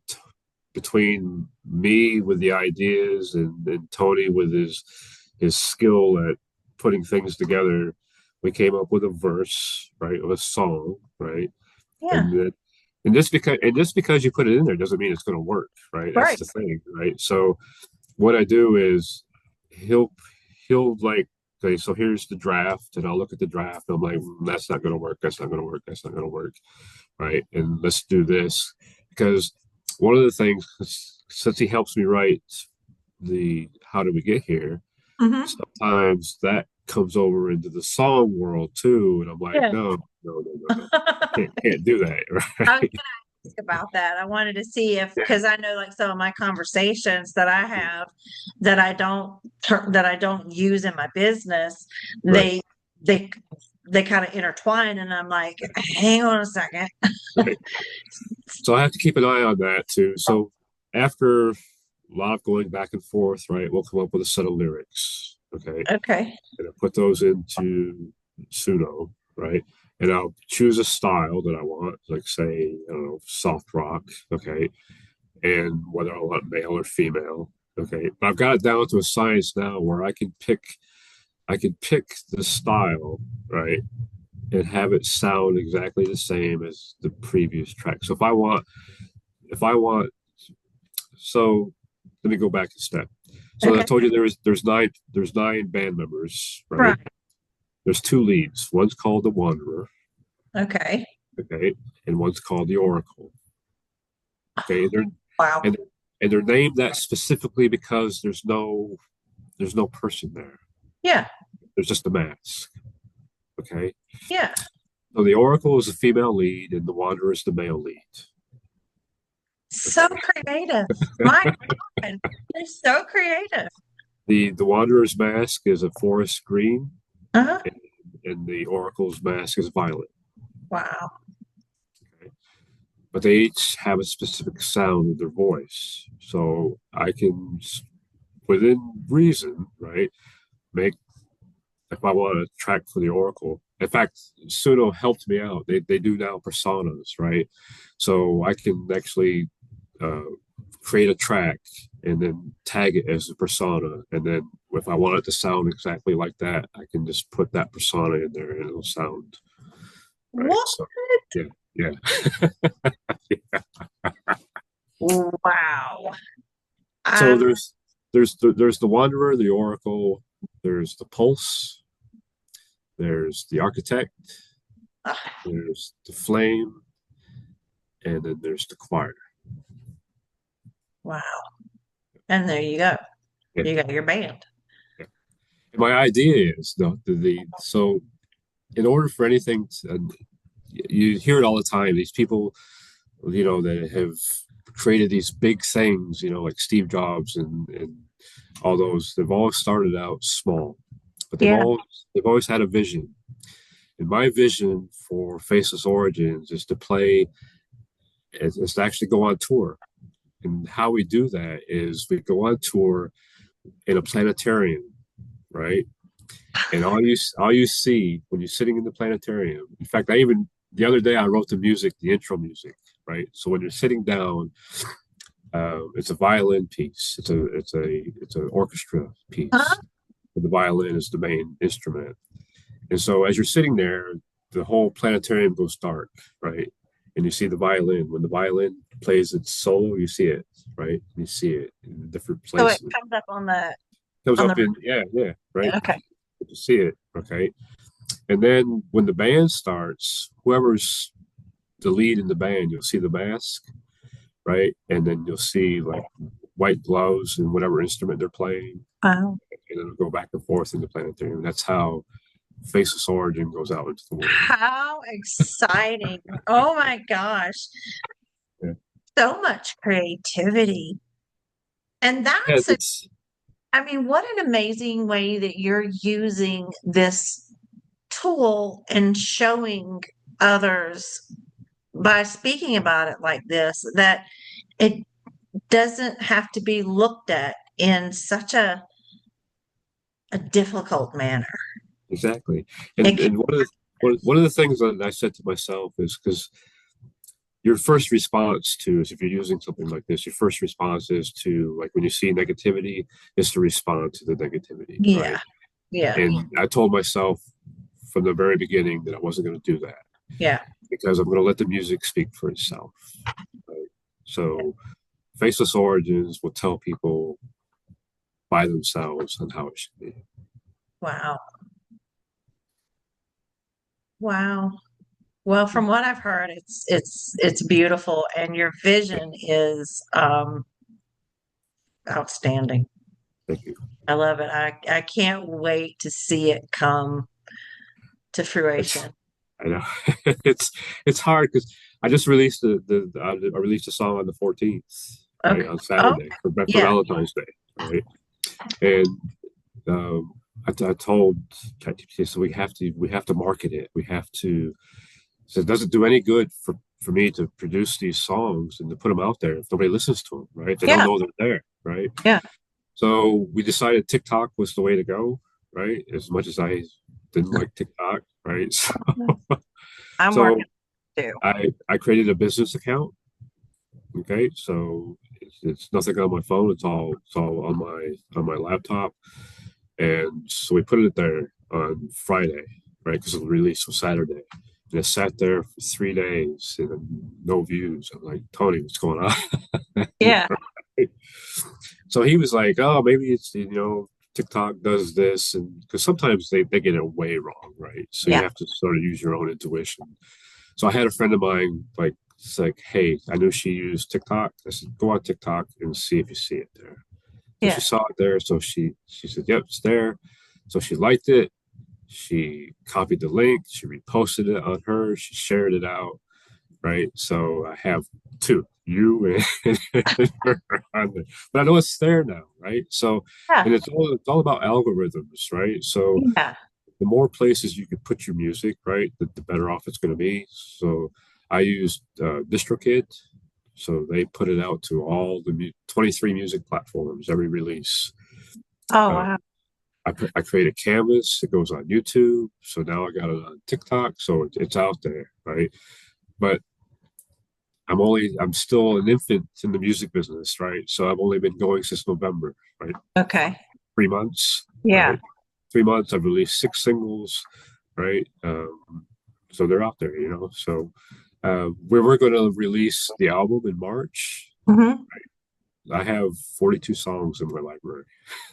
between me with the ideas and Tony with his skill at putting things together, we came up with a verse, right, of a song, right? Yeah. And then, and just because you put it in there doesn't mean it's going to work, right? That's Right. the thing, right? So what I do is he'll he'll like, okay, so here's the draft, and I'll look at the draft. And I'm like, that's not going to work. That's not going to work. That's not going to work, right? And let's do this because one of the things, since he helps me write the how do we get here, Hmm. sometimes that comes over into the song world too, and I'm like, Yeah. no, no, no, no, no, can't do that, I was right? gonna ask about that. I wanted to see if, because I know like some of my conversations that I have that I don't use in my business, Right, they they they kind of intertwine, and I'm like, hang on a second. right. So I have to keep an eye on that too. So after a lot of going back and forth, right, we'll come up with a set of lyrics, okay, Okay. and I put those into Suno, right, and I'll choose a style that I want, like say, I don't know, soft rock, okay, and whether I want male or female, okay. But I've got it down to a science now where I can pick the style, right, and have it sound exactly the same as the previous track. So if I want, so let me go back a step. So I Okay. told you there's nine band members, Right. right? There's two leads. One's called the Wanderer, Okay. okay, and one's called the Oracle. Okay, Wow. and and they're named that specifically because there's no person there. Yeah. There's just a mask. Okay, Yeah. so the Oracle is the female lead, and the Wanderer is the male lead. So Okay, creative. My God. They're so creative. the Wanderer's mask is a forest green, Uh-huh. and, and the Oracle's mask is violet. Wow. Okay, but they each have a specific sound with their voice, so I can, within reason, right, make if I want a track for the Oracle. In fact, Suno helped me out. They do now personas, right? So I can actually uh, create a track and then tag it as a persona. And then if I want it to sound exactly like that, I can just put that persona in there and it'll sound right. What? So yeah, yeah. Wow. So Um, there's the Wanderer, the Oracle, there's the Pulse, there's the Architect, there's the Flame, and then there's the Choir. wow. And there you go. Yeah, You got your band. yeah. And my idea is the so in order for anything to, you hear it all the time. These people, that have created these big things, like Steve Jobs and all those. They've all started out small, but they've Yeah. all they've always had a vision. And my vision for Faceless Origins is to actually go on tour. And how we do that is we go on tour in a planetarium, right? And all you see when you're sitting in the planetarium. In fact, the other day I wrote the intro music, right? So when you're sitting down, it's a violin piece. It's an orchestra Huh? piece. And the violin is the main instrument. And so as you're sitting there, the whole planetarium goes dark, right? And you see the violin. When the violin plays its solo, you see it, right? You see it in different So it places. comes up on the It comes on the up in, yeah, yeah, right? okay. You see it, okay? And then when the band starts, whoever's the lead in the band, you'll see the mask, right? And then you'll see like white gloves and whatever instrument they're playing, Wow. and it'll go back and forth in the planetarium. That's how Faceless Origin goes out into the world. How exciting. Oh my gosh. Yeah, So much creativity. And yeah that's it's I mean, what an amazing way that you're using this tool and showing others by speaking about it like this, that it doesn't have to be looked at in such a difficult manner. exactly. It And can, and one of the things that I said to myself is because your first response to is if you're using something like this, your first response is to like when you see negativity, is to respond to the negativity, right? yeah, yeah, And I told myself from the very beginning that I wasn't going to do that yeah. because I'm going to let the music speak for itself. Right? So, Faceless Origins will tell people by themselves on how it should be. Wow. Wow. Well, from what I've heard, it's beautiful and your vision is outstanding. Thank you. I love it. I can't wait to see it come to It's fruition. I know it's hard because I just released I released a song on the 14th, right Okay. on Oh, Saturday for yeah. Valentine's Day, right? And um, I told ChatGPT, so we have to market it. We have to. So it doesn't do any good for me to produce these songs and to put them out there if nobody listens to them, right? They don't Yeah. know they're there, right? Yeah. So we decided TikTok was the way to go, right? As much as I didn't like TikTok, right? I'm So working too. I created a business account. Okay, so it's nothing on my phone. It's all on my laptop, and so we put it there on Friday, right? Because the release was Saturday, and it sat there for 3 days and no views. I'm like, Tony, what's going on? Yeah. So he was like, oh, maybe it's TikTok does this, and because sometimes they get it way wrong, right? So you Yeah. have to sort of use your own intuition. So I had a friend of mine like it's like, hey, I knew she used TikTok. I said, go on TikTok and see if you see it there. So she Yeah. saw it there. So she said, yep, it's there. So she liked it. She copied the link. She reposted it on her. She shared it out. Right. So I have two, you and her on there. But I know it's there now. Right. So, Yeah. and it's all about algorithms. Right. So Yeah. the more places you can put your music, right, the better off it's going to be. So I used DistroKid. So they put it out to all the 23 music platforms, every release. Oh, Uh, wow. I create a canvas. It goes on YouTube. So now I got it on TikTok. So it's out there, right? But I'm still an infant in the music business, right? So I've only been going since November, right? Okay. 3 months, Yeah. right? 3 months. I've released 6 singles, right? So they're out there, you know. So we're going to release the album in March. Hmm. I have 42 songs in my library.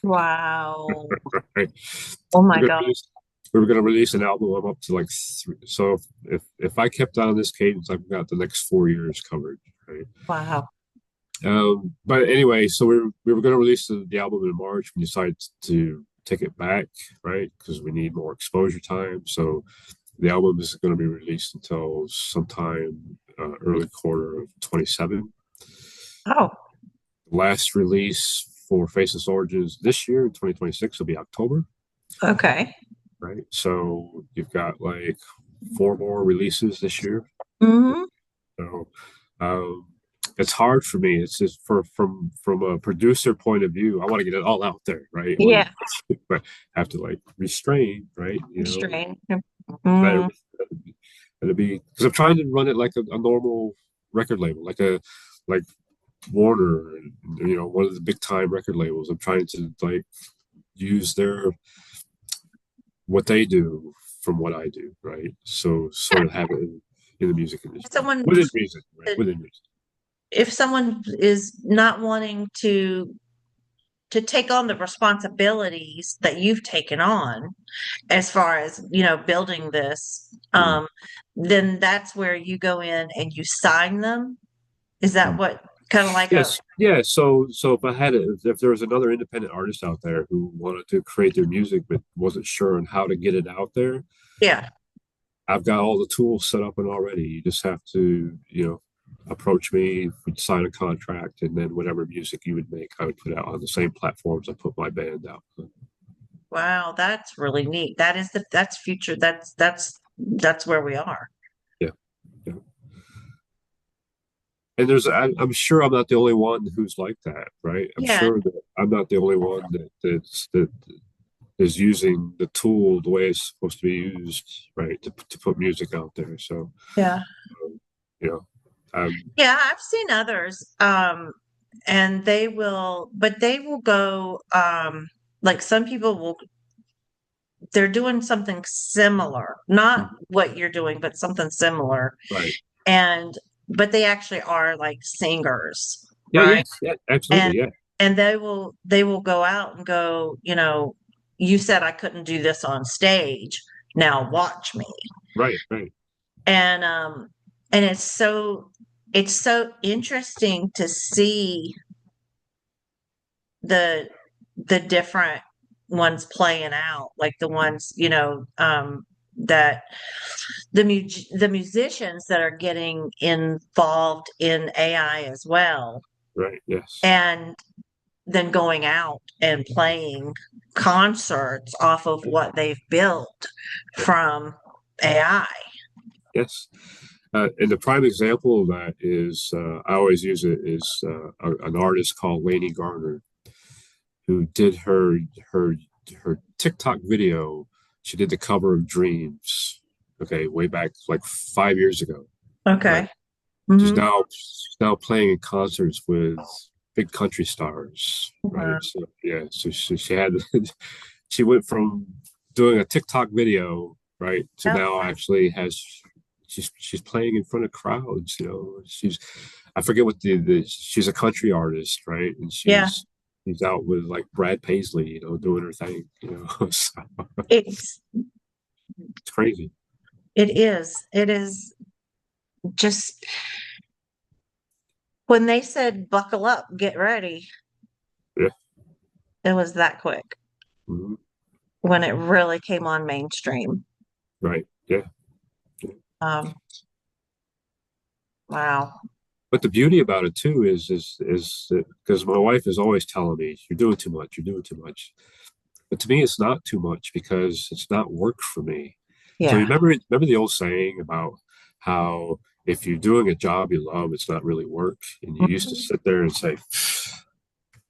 Wow. Right? Oh We're my gonna God. release, we were going to release an album. I'm up to like three. So if I kept on this cadence, I've got the next 4 years covered. Right. Wow. But anyway, so we were going to release the album in March. We decided to take it back, right? Because we need more exposure time. So the album is going to be released until sometime early quarter of 27. Oh, Last release for Faceless Origins this year in 2026 will be October, okay. right? So you've got like 4 more releases this year. Hmm. So um, it's hard for me. It's just from a producer point of view, I want to get it all out there, right? Yeah. But have to like restrain, right? You know, Strain. better Mm, it'll be because I'm trying to run it like a normal record label, like Warner, and, you know, one of the big time record labels. I'm trying to like use their what they do from what I do, right? So sort of have it in the music industry, someone, within music, right? Within music. if someone is not wanting to take on the responsibilities that you've taken on, as far as, building this, Mm-hmm. then that's where you go in and you sign them. Is that what kind of like a, Yes, yeah. So if I had it, if there was another independent artist out there who wanted to create their music but wasn't sure on how to get it out there, yeah. I've got all the tools set up and already. You just have to, you know, approach me, we'd sign a contract, and then whatever music you would make, I would put out on the same platforms I put my band out. Wow, that's really neat. That's future. That's where we are. Yeah, yeah. And I'm sure I'm not the only one who's like that, right? I'm Yeah, sure that I'm not the only one that is using the tool the way it's supposed to be used, right, to put music out there. So, yeah. you know, Yeah, I've seen others. And they will go, like some people will, they're doing something similar, not what you're doing, but something similar. right. And, but they actually are like singers, Yeah, right? yes, yeah, And, absolutely. Yeah, they will go out and go, you said I couldn't do this on stage. Now watch me. right, right. And, and it's so interesting to see the the different ones playing out, like the ones, that the musicians that are getting involved in AI as well, Right. Yes. and then going out and playing concerts off of what they've built from AI. Yes. And the prime example of that is I always use it is an artist called Lainey Garner who did her her TikTok video. She did the cover of Dreams. Okay, way back like 5 years ago. Right. Okay. She's Hmm. now playing in concerts with big country stars. Right. Wow. So yeah. So she had she went from doing a TikTok video, right, to Yeah. now actually has she's playing in front of crowds. You know, she's I forget what the she's a country artist, right, and Yeah. she's out with like Brad Paisley, you know, doing her thing. You know, so It's it's crazy. it is just when they said buckle up, get ready, Yeah. it was that quick Mhm. when it really came on mainstream. Right. Yeah. Um, wow. But the beauty about it too is because my wife is always telling me you're doing too much, you're doing too much. But to me, it's not too much because it's not work for me. So Yeah. remember the old saying about how if you're doing a job you love, it's not really work. And you used to Mhm. sit there and say,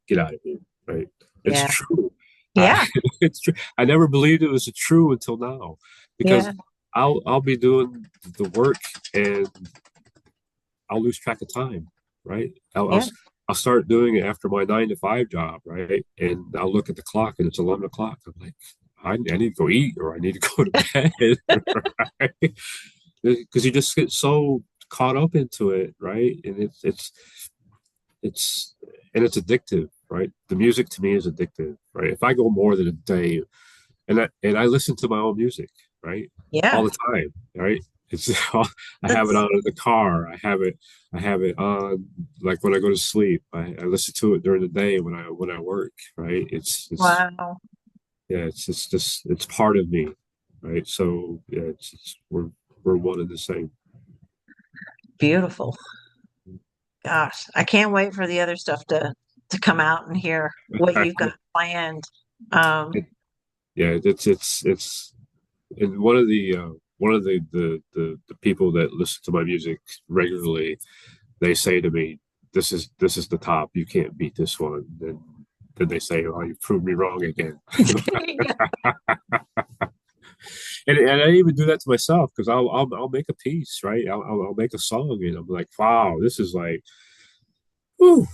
"Get out of here," right? It's Yeah. true. I, Yeah. it's true. I never believed it was true until now, because Yeah. I'll be doing the work and I'll lose track of time, right? Yeah. I'll start doing it after my 9 to 5 job, right? And I'll look at the clock and it's 11 o'clock. I'm like, I need to go eat or I need to go to bed, right? Because you just get so caught up into it, right? And it's and it's addictive, right? The music to me is addictive, right? If I go more than a day, and I listen to my own music, right, all Yeah. the time, right? It's I have it That's on in the car. I have it on like when I go to sleep. I listen to it during the day when I work, right? It's wow. yeah, it's just it's part of me, right? So yeah, it's we're one and the same. Beautiful. Gosh, I can't wait for the other stuff to come out and hear what you've got planned. Um, Yeah, it's and one of the people that listen to my music regularly, they say to me, this is the top. You can't beat this one." And then they say, "Oh, you proved me wrong again." And I even do that to myself because I'll make a piece, right? I'll make a song, and I'm like, "Wow, this is like, whew,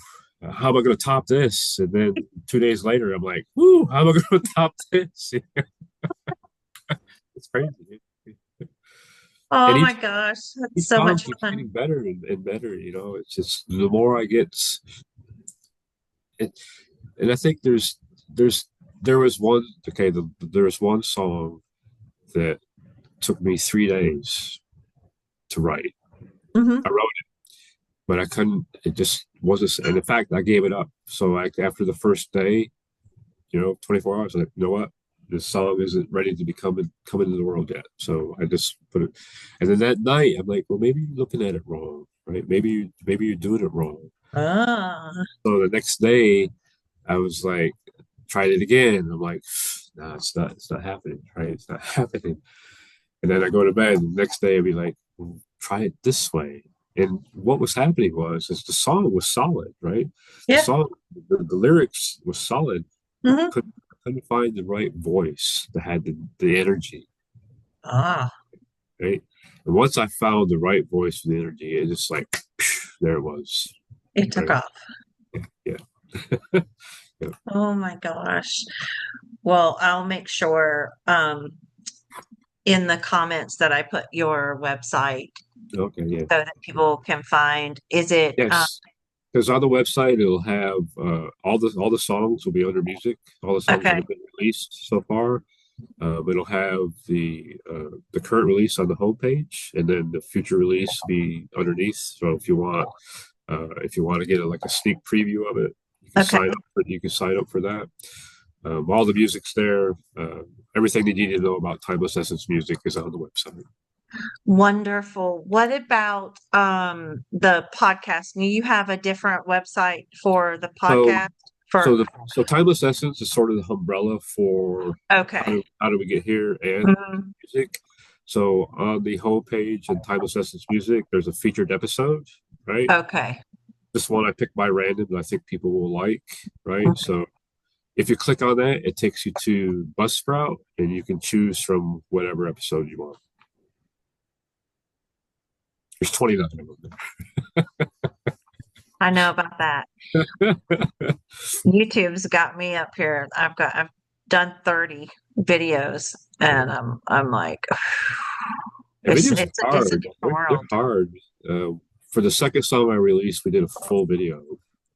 how am I going to top this?" And then 2 days later, I'm like, "Whoo, how am I going to top this?" It's crazy. And oh my gosh, that's each so song much keeps fun. getting better and better. It's just the more I get, it, and I think there's there was one okay. There was one song that took me 3 days to write. Hmm. I wrote it, but I couldn't. It just wasn't. And in fact, I gave it up. So after the first day, 24 hours, I'm like, you know what? This song isn't ready to be come into the world yet. So I just put it. And then that night, I'm like, well, maybe you're looking at it wrong, right? Maybe you're doing it wrong. Ah, So the next day, I was like, tried it again. I'm like, no, it's not happening, right? It's not happening. And then I go to bed. And the next day, I'd be like, well, try it this way. And what was happening is the song was solid, right? The yeah. song, the lyrics was solid, but Hmm. couldn't find the right voice that had the energy, Ah, right? And once I found the right voice and the energy, it just like there it was, it took right? off. Yeah, yeah. Oh my gosh. Well, I'll make sure in the comments that I put your website Okay, yeah, so that people can find. Is it yes. Because on the website it'll have all the songs will be under music, all the songs that okay? have been released so far. It'll have the current release on the homepage, and then the future release be underneath. So if you want to get like a sneak preview of it, Okay. you can sign up for that. All the music's there. Everything you need to know about Timeless Essence music is on the website. Wonderful. What about the podcast? Do you have a different website for the So podcast? For so Timeless Essence is sort of the umbrella for okay. how do we get here and Mhm. music. So on the homepage in Timeless Essence Music, there's a featured episode, right? Okay. This one I picked by random that I think people will like, right? Okay. So if you click on that, it takes you to Buzzsprout, and you can choose from whatever episode you want. There's 29 of them. I know about that. YouTube's got me up here. I've done 30 videos and I'm like Yeah, videos it's a are hard. different They're world. hard. For the second song I released, we did a full video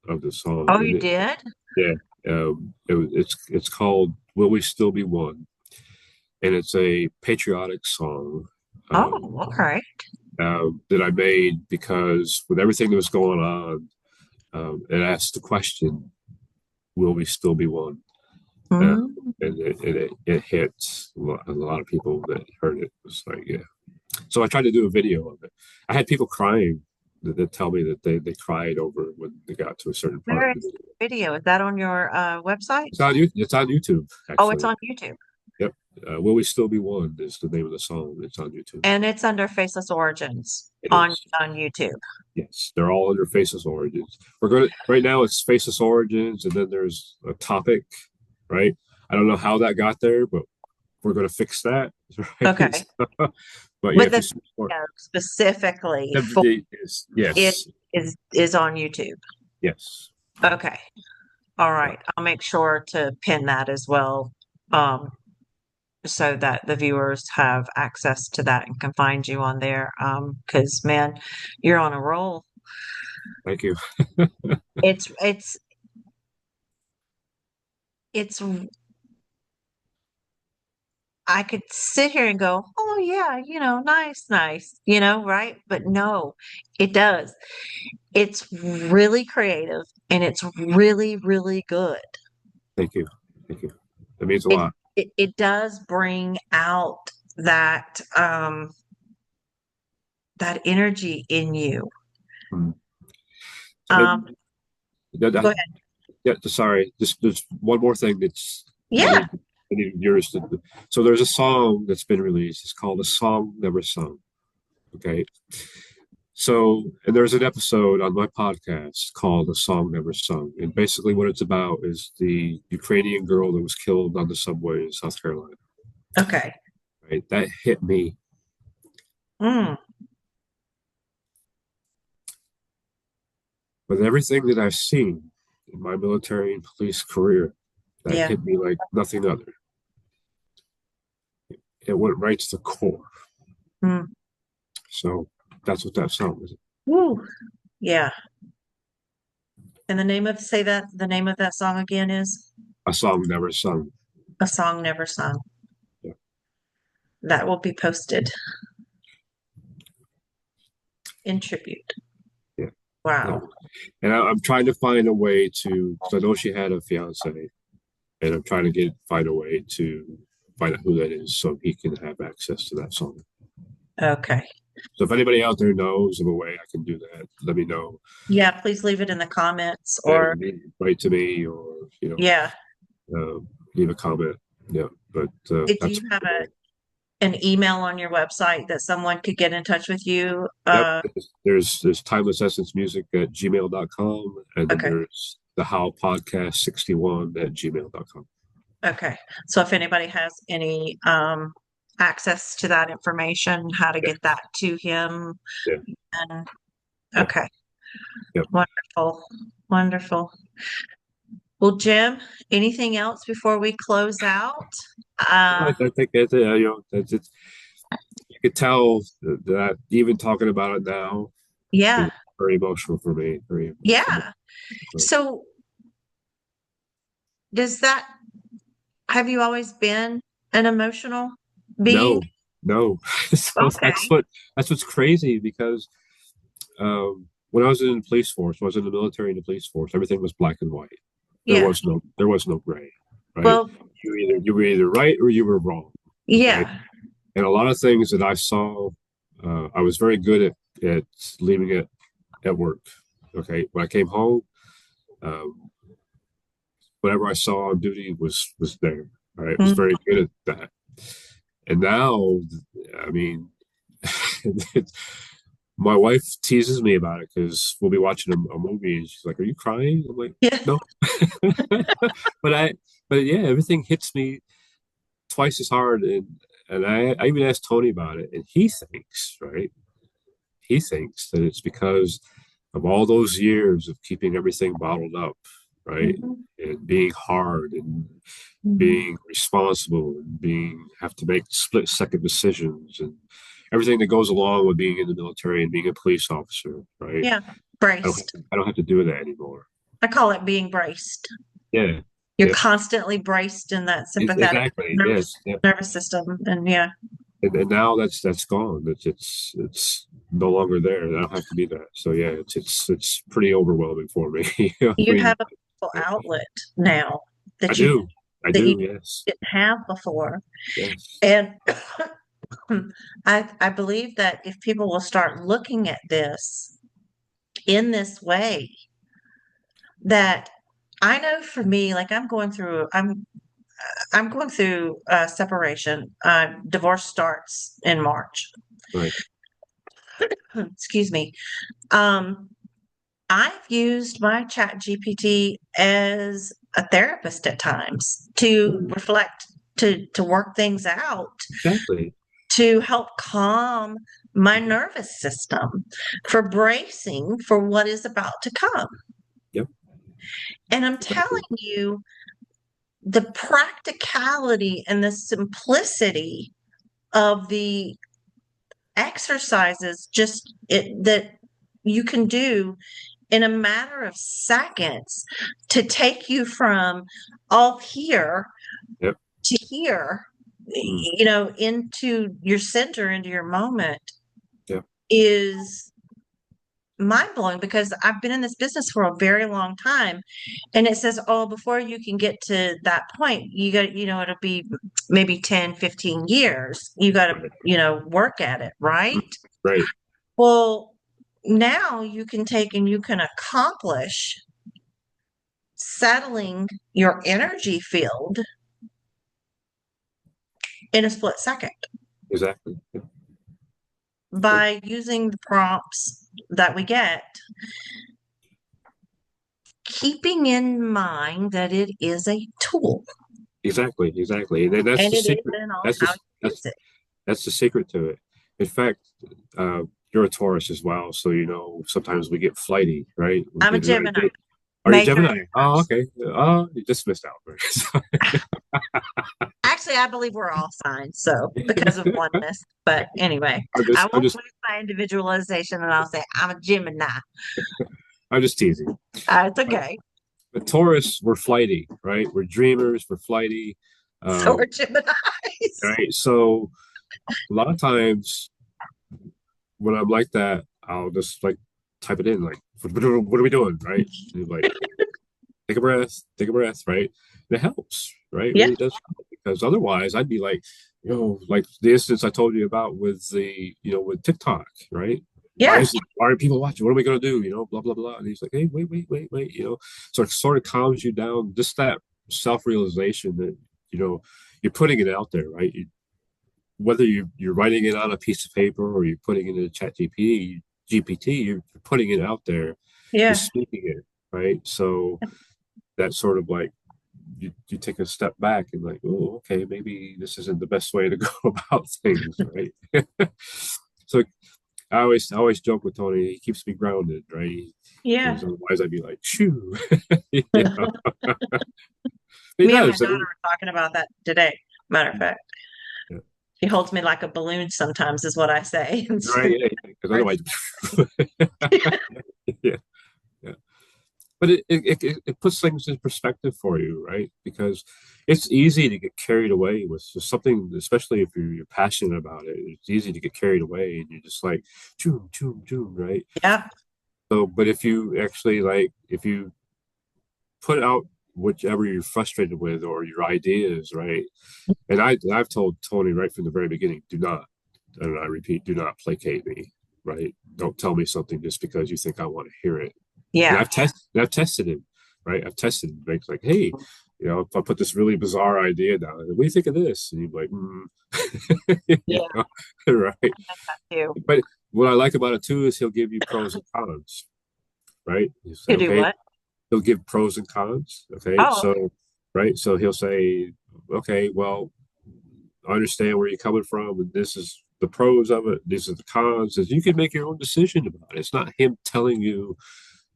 of the song, Oh, and you did? yeah, it's called "Will We Still Be One," and it's a patriotic song um, Oh, okay. that I made because with everything that was going on, it asked the question, "Will we still be one?" Uh, Mm, and it hit a lot of people that heard it. It was like, yeah. So I tried to do a video of it. I had people crying that tell me that they cried over it when they got to a certain part where of the is video. the video? Is that on your website? It's on YouTube, Oh, it's actually. on YouTube. Yep. Will We Still Be One is the name of the song. It's on YouTube. And it's under Faceless Origins It is. on YouTube. Yes, they're all under Faceless Origins. We're going to right now. It's Faceless Origins, and then there's a topic, right? I don't know how that got there, but we're going to fix that. Right? Okay. So, but yeah, But if you the search for video specifically for everything is it yes, is on YouTube. yes, Okay. All yeah, right. I'll make sure to pin that as well. Um, so that the viewers have access to that and can find you on there. Because man, you're on a roll. thank you. It's it's it's I could sit here and go, oh yeah, nice, nice, right? But no, it does. It's really creative and it's really, really good. Thank you. Thank you. That means a It lot. it does bring out that energy in you. Mm. So, Um, that, Go ahead. yeah, sorry. Just there's one more thing that's I Yeah. need I need yours to. So there's a song that's been released. It's called "A Song Never Sung." Okay. So and there's an episode on my podcast called "A Song Never Sung," and basically what it's about is the Ukrainian girl that was killed on the subway in South Carolina. Okay. Right. That hit me. Mm, With everything that I've seen in my military and police career, that yeah. hit me like nothing other. It went right to the core. Mm. So that's what that song was. Woo. Yeah. And the name of that song again is A song never sung. A Song Never Sung. Yeah, That will be posted in tribute. yeah, yeah. Wow. And I'm trying to find a way to, because I know she had a fiance, and I'm trying to find a way to find out who that is so he can have access to that song. Okay. So if anybody out there knows of a way I can do that, let me know. Yeah, please leave it in the comments or And write to me or, yeah. leave a comment. Yeah, but Do that's you have an email on your website that someone could get in touch with you? yep. There's timeless essence music at gmail.com, and then Okay. there's the how podcast 61 at gmail.com. Okay. So if anybody has any access to that information, how to Yeah, get that to him, yeah, and yeah, okay. yeah. Wonderful. Wonderful. Well, Jim, anything else before we close out? No, Uh, I think that's that's it's you could tell that even talking about it now is yeah. very emotional for me. Very emotional. Yeah. So does that, have you always been an emotional being? No, no. So Okay. that's what's crazy because when I was in the police force, when I was in the military and the police force, everything was black and white. Yeah. There was no gray, right? Well, You were either right or you were wrong. Okay. yeah. And a lot of things that I saw, I was very good at leaving it at work. Okay. When I came home, um, whatever I saw on duty was there. All right. I was Mm, very good at that. And now, I mean, it's, my wife teases me about it because we'll be watching a movie and she's like, "Are you crying?" I'm like, yeah. "No," but but yeah, everything hits me twice as hard, and I even asked Tony about it, and he thinks, right? He thinks that it's because of all those years of keeping everything bottled up, right? Mhm, And being hard and mhm. being responsible and being have to make split second decisions and everything that goes along with being in the military and being a police officer, right? Yeah. Braced. I don't have to do that anymore. I call it being braced. Yeah, You're yeah, constantly braced in that sympathetic exactly. nervous Yes, yeah. nervous system. And yeah, And now that's gone. It's no longer there. I don't have to be that. So yeah, it's pretty overwhelming for me. I you mean, have a physical outlet now I that you do, I that you do. Yes, didn't have before. yes, And I believe that if people will start looking at this in this way, that I know for me, like I'm going through separation. Divorce starts in March. right. Excuse me. Um, I've used my chat GPT as a therapist at times to Mm, reflect, to work things out, exactly. to help calm my Mhm. nervous system for bracing for what is about to come. Yep, And I'm telling exactly. you, the practicality and the simplicity of the exercises that you can do in a matter of seconds to take you from all here Yep. to here, Mm, into your center, into your moment yep. is mind blowing because I've been in this business for a very long time. And it says, oh, before you can get to that point, you got, it'll be maybe 10, 15 years. You got to, Right. work at it, right? Mm, right. Well, now you can take and you can accomplish settling your energy field in a split second Exactly. Yep. Yep. by using the prompts that we get, keeping in mind that it is a tool Exactly. Exactly. And then that's and the it is secret. in all That's how the you use it. that's the secret to it. In fact, uh, you're a Taurus as well, so sometimes we get flighty, right? We I'm a get an Gemini, idea. Are you major Gemini? Oh, Taurus. okay. Oh, you just missed out. Actually, I believe we're all signs, so because of oneness. But anyway, I'm I just, I'm won't just, lose my individualization and I'll say I'm a Gemini. I'm just teasing. It's But, okay. but Taurus, we're flighty, right? We're dreamers. We're flighty. So Uh, we're Geminis. right. So a lot of times when I'm like that, I'll just like type it in, like, what are we doing, right? And like, take a breath, right? And it helps, right? It Yeah, really does help because otherwise I'd be like, like the instance I told you about with with TikTok, right? yeah, Why are people watching? What are we gonna do? Blah blah blah. And he's like, hey, wait. So it sort of calms you down. Just that self-realization that you're putting it out there, right? Whether you're writing it on a piece of paper or you're putting it in a chat GPT, you're putting it out there. You're yeah, speaking it, right? So that sort of like you take a step back and like, oh, okay, maybe this isn't the best way to go about things, right? So I always joke with Tony. He keeps me grounded, right? yeah. Because otherwise I'd be like, shoo, you know. He Me and my does. I daughter mean, were talking about that today. Matter of fact, yeah. she holds me like a balloon sometimes, is what I say. Right? Yeah, because otherwise, yeah, yeah. But it puts things in perspective for you, right? Because it's easy to get carried away with something, especially if you're passionate about it. It's easy to get carried away, and you're just like, choom, choom, choom, right? Yeah, So, but if you actually if you put out whichever you're frustrated with or your ideas, right? And I've told Tony right from the very beginning, do not, and I repeat, do not placate me, right? Don't tell me something just because you think I want to hear it. And yeah, I've tested him, right? I've tested him. Right? It's like, hey, if I put this really bizarre idea down, what do you think of this? And you're like, yeah. right? You But what I like about it too is he'll give you pros and cons, right? You say, to do okay, what? he'll give pros and cons. Okay, Oh, okay. so right, so he'll say, okay, well, I understand where you're coming from, and this is the pros of it. These are the cons. And you can make your own decision about it. It's not him telling you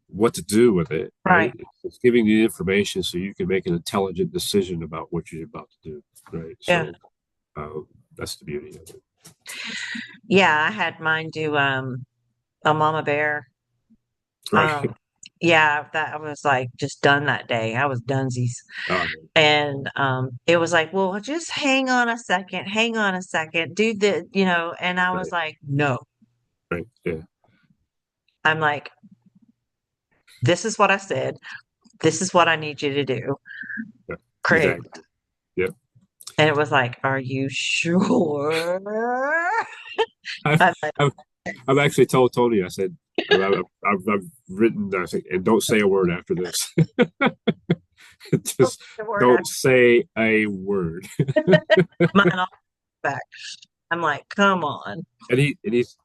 what to do with it, right? Right. It's giving you information so you can make an intelligent decision about what you're about to do, right? Yeah. So that's the beauty of it, Yeah, I had mine do a mama bear. right? Um yeah, that I was like just done that day. I was dunsies. Uh, And it was like, well, just hang on a second, do and I was right, like, no. right, yeah, I'm like, this is what I said. This is what I need you to do. yeah, Create. exactly. Yeah, And it was like, are you sure? I've, I'm like, I've I've actually told Tony. I said I've written. I think, and don't say a word after this. Just the word don't say a word. mine off back. I'm like, come on. And he's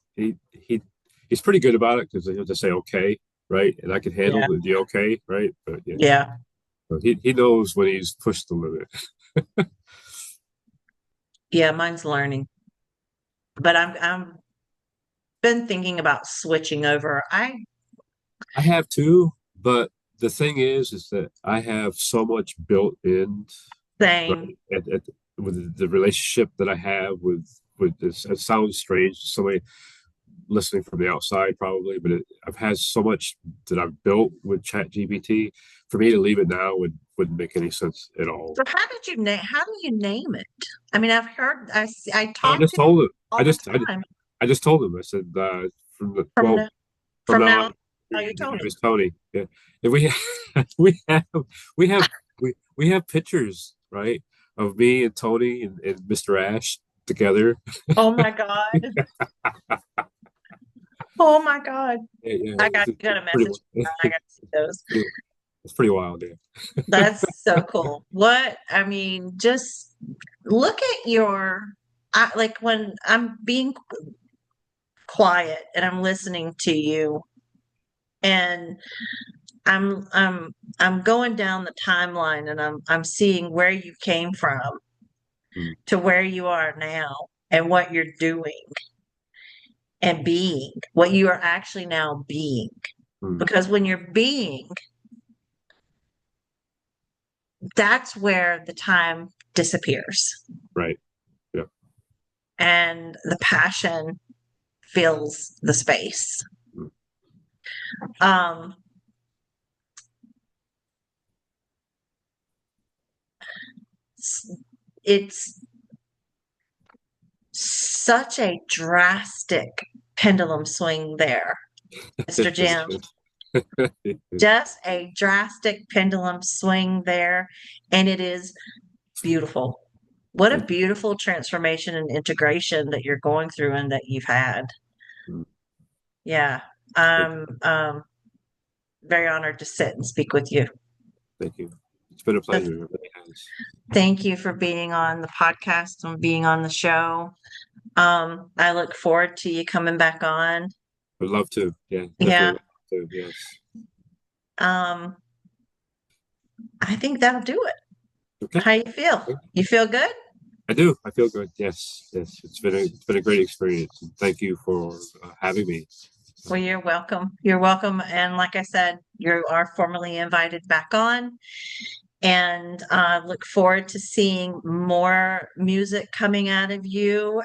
pretty good about it because he'll just say okay, right? And I can Yeah. handle the okay, right? But yeah, Yeah. so he knows when he's pushed the limit. Yeah, mine's learning. But I'm been thinking about switching over. I I have too, but the thing is that I have so much built in, Same. right? With the relationship that I have with this, it sounds strange to somebody listening from the outside, probably, but I've had so much that I've built with ChatGPT. For me to leave it now wouldn't make any sense at all. So how do you name it? I mean, I I talk just to people told him. all the time I just told him. I said from the from well now from from now now on, on, call you his name Tony. is Tony. Yeah, and we we have we have pictures, right, of me and Tony and Mr. Ash together. Oh my God. Oh my God. Yeah, yeah, You got a pretty, message. I got to see those. pretty, it's pretty wild. Yeah, That's so cool. What I mean, just look at like when I'm being quiet and I'm listening to you and I'm going down the timeline and I'm seeing where you came from mm, to where you are now and what you're doing and being, what you are actually now being. mm, Because when you're being, that's where the time disappears right. Yeah, and the passion fills the space. mm, Um, it's such a drastic pendulum swing there, Mr. Jim. Just a drastic pendulum swing there, and it is beautiful. What a Thank beautiful transformation and integration that you're going through and that you've had. you. Yeah, Thank I'm very honored to sit and speak with you. thank you. It's been a So pleasure. It really has. thank you for being on the podcast and being on the show. I look forward to you coming back on. Would love to. Yeah, definitely Yeah. love to. Yes. Um, I think that'll do it. Okay. How you feel? You feel good? I do. I feel good. Yes. Yes. It's been a great experience. And thank you for having me. Well, you're welcome. You're welcome. And like I said, you are formally invited back on. And look forward to seeing more music coming out of you.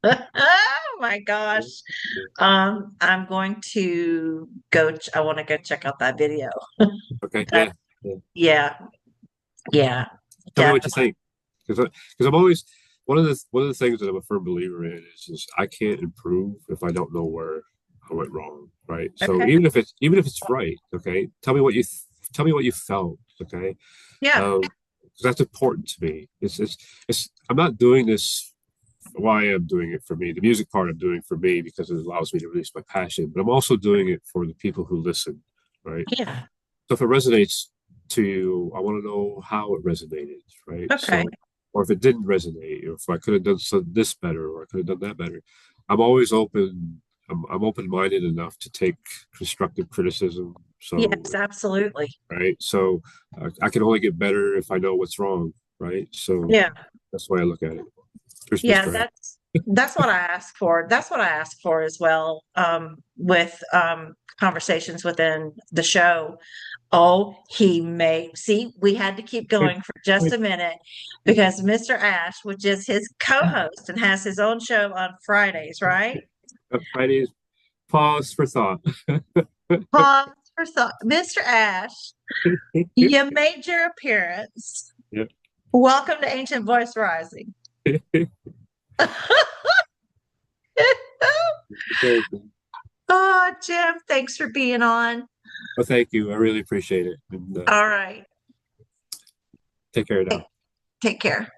Oh my gosh. I'm going to I want to go check out that video. Okay. That, Yeah. Yeah. yeah, yeah, Tell me what you definitely. think, because I'm always one of the things that I'm a firm believer in is I can't improve if I don't know where I went wrong. Right. So Okay. even if it's right, okay, tell me what you felt. Okay. Yeah. 'Cause that's important to me. It's I'm not doing this why I'm doing it for me. The music part I'm doing for me because it allows me to release my passion, but I'm also doing it for the people who listen, right? Yeah. So if it resonates to you, I want to know how it resonated, right? Okay. So, or if it didn't resonate, or if I could have done this better, or I could have done that better. I'm always open. I'm open-minded enough to take constructive criticism. So, Yes, absolutely. right. So I can only get better if I know what's wrong, right? So Yeah. that's the way I look at it. Here's Yeah, Mr. A. that's what I ask for. That's what I ask for as well, with conversations within the show. Oh, he may see, we had to keep going for just a minute because Mr. Ash, which is his co-host and has his own show on Fridays, right? Friday's pause for thought. Pause for thought. Mr. Ash, you made your appearance. Yep. Welcome to Ancient Voice Rising. Oh, Jim, thanks for being on. Well, thank you. I really appreciate it. And All right. take care now. Take care.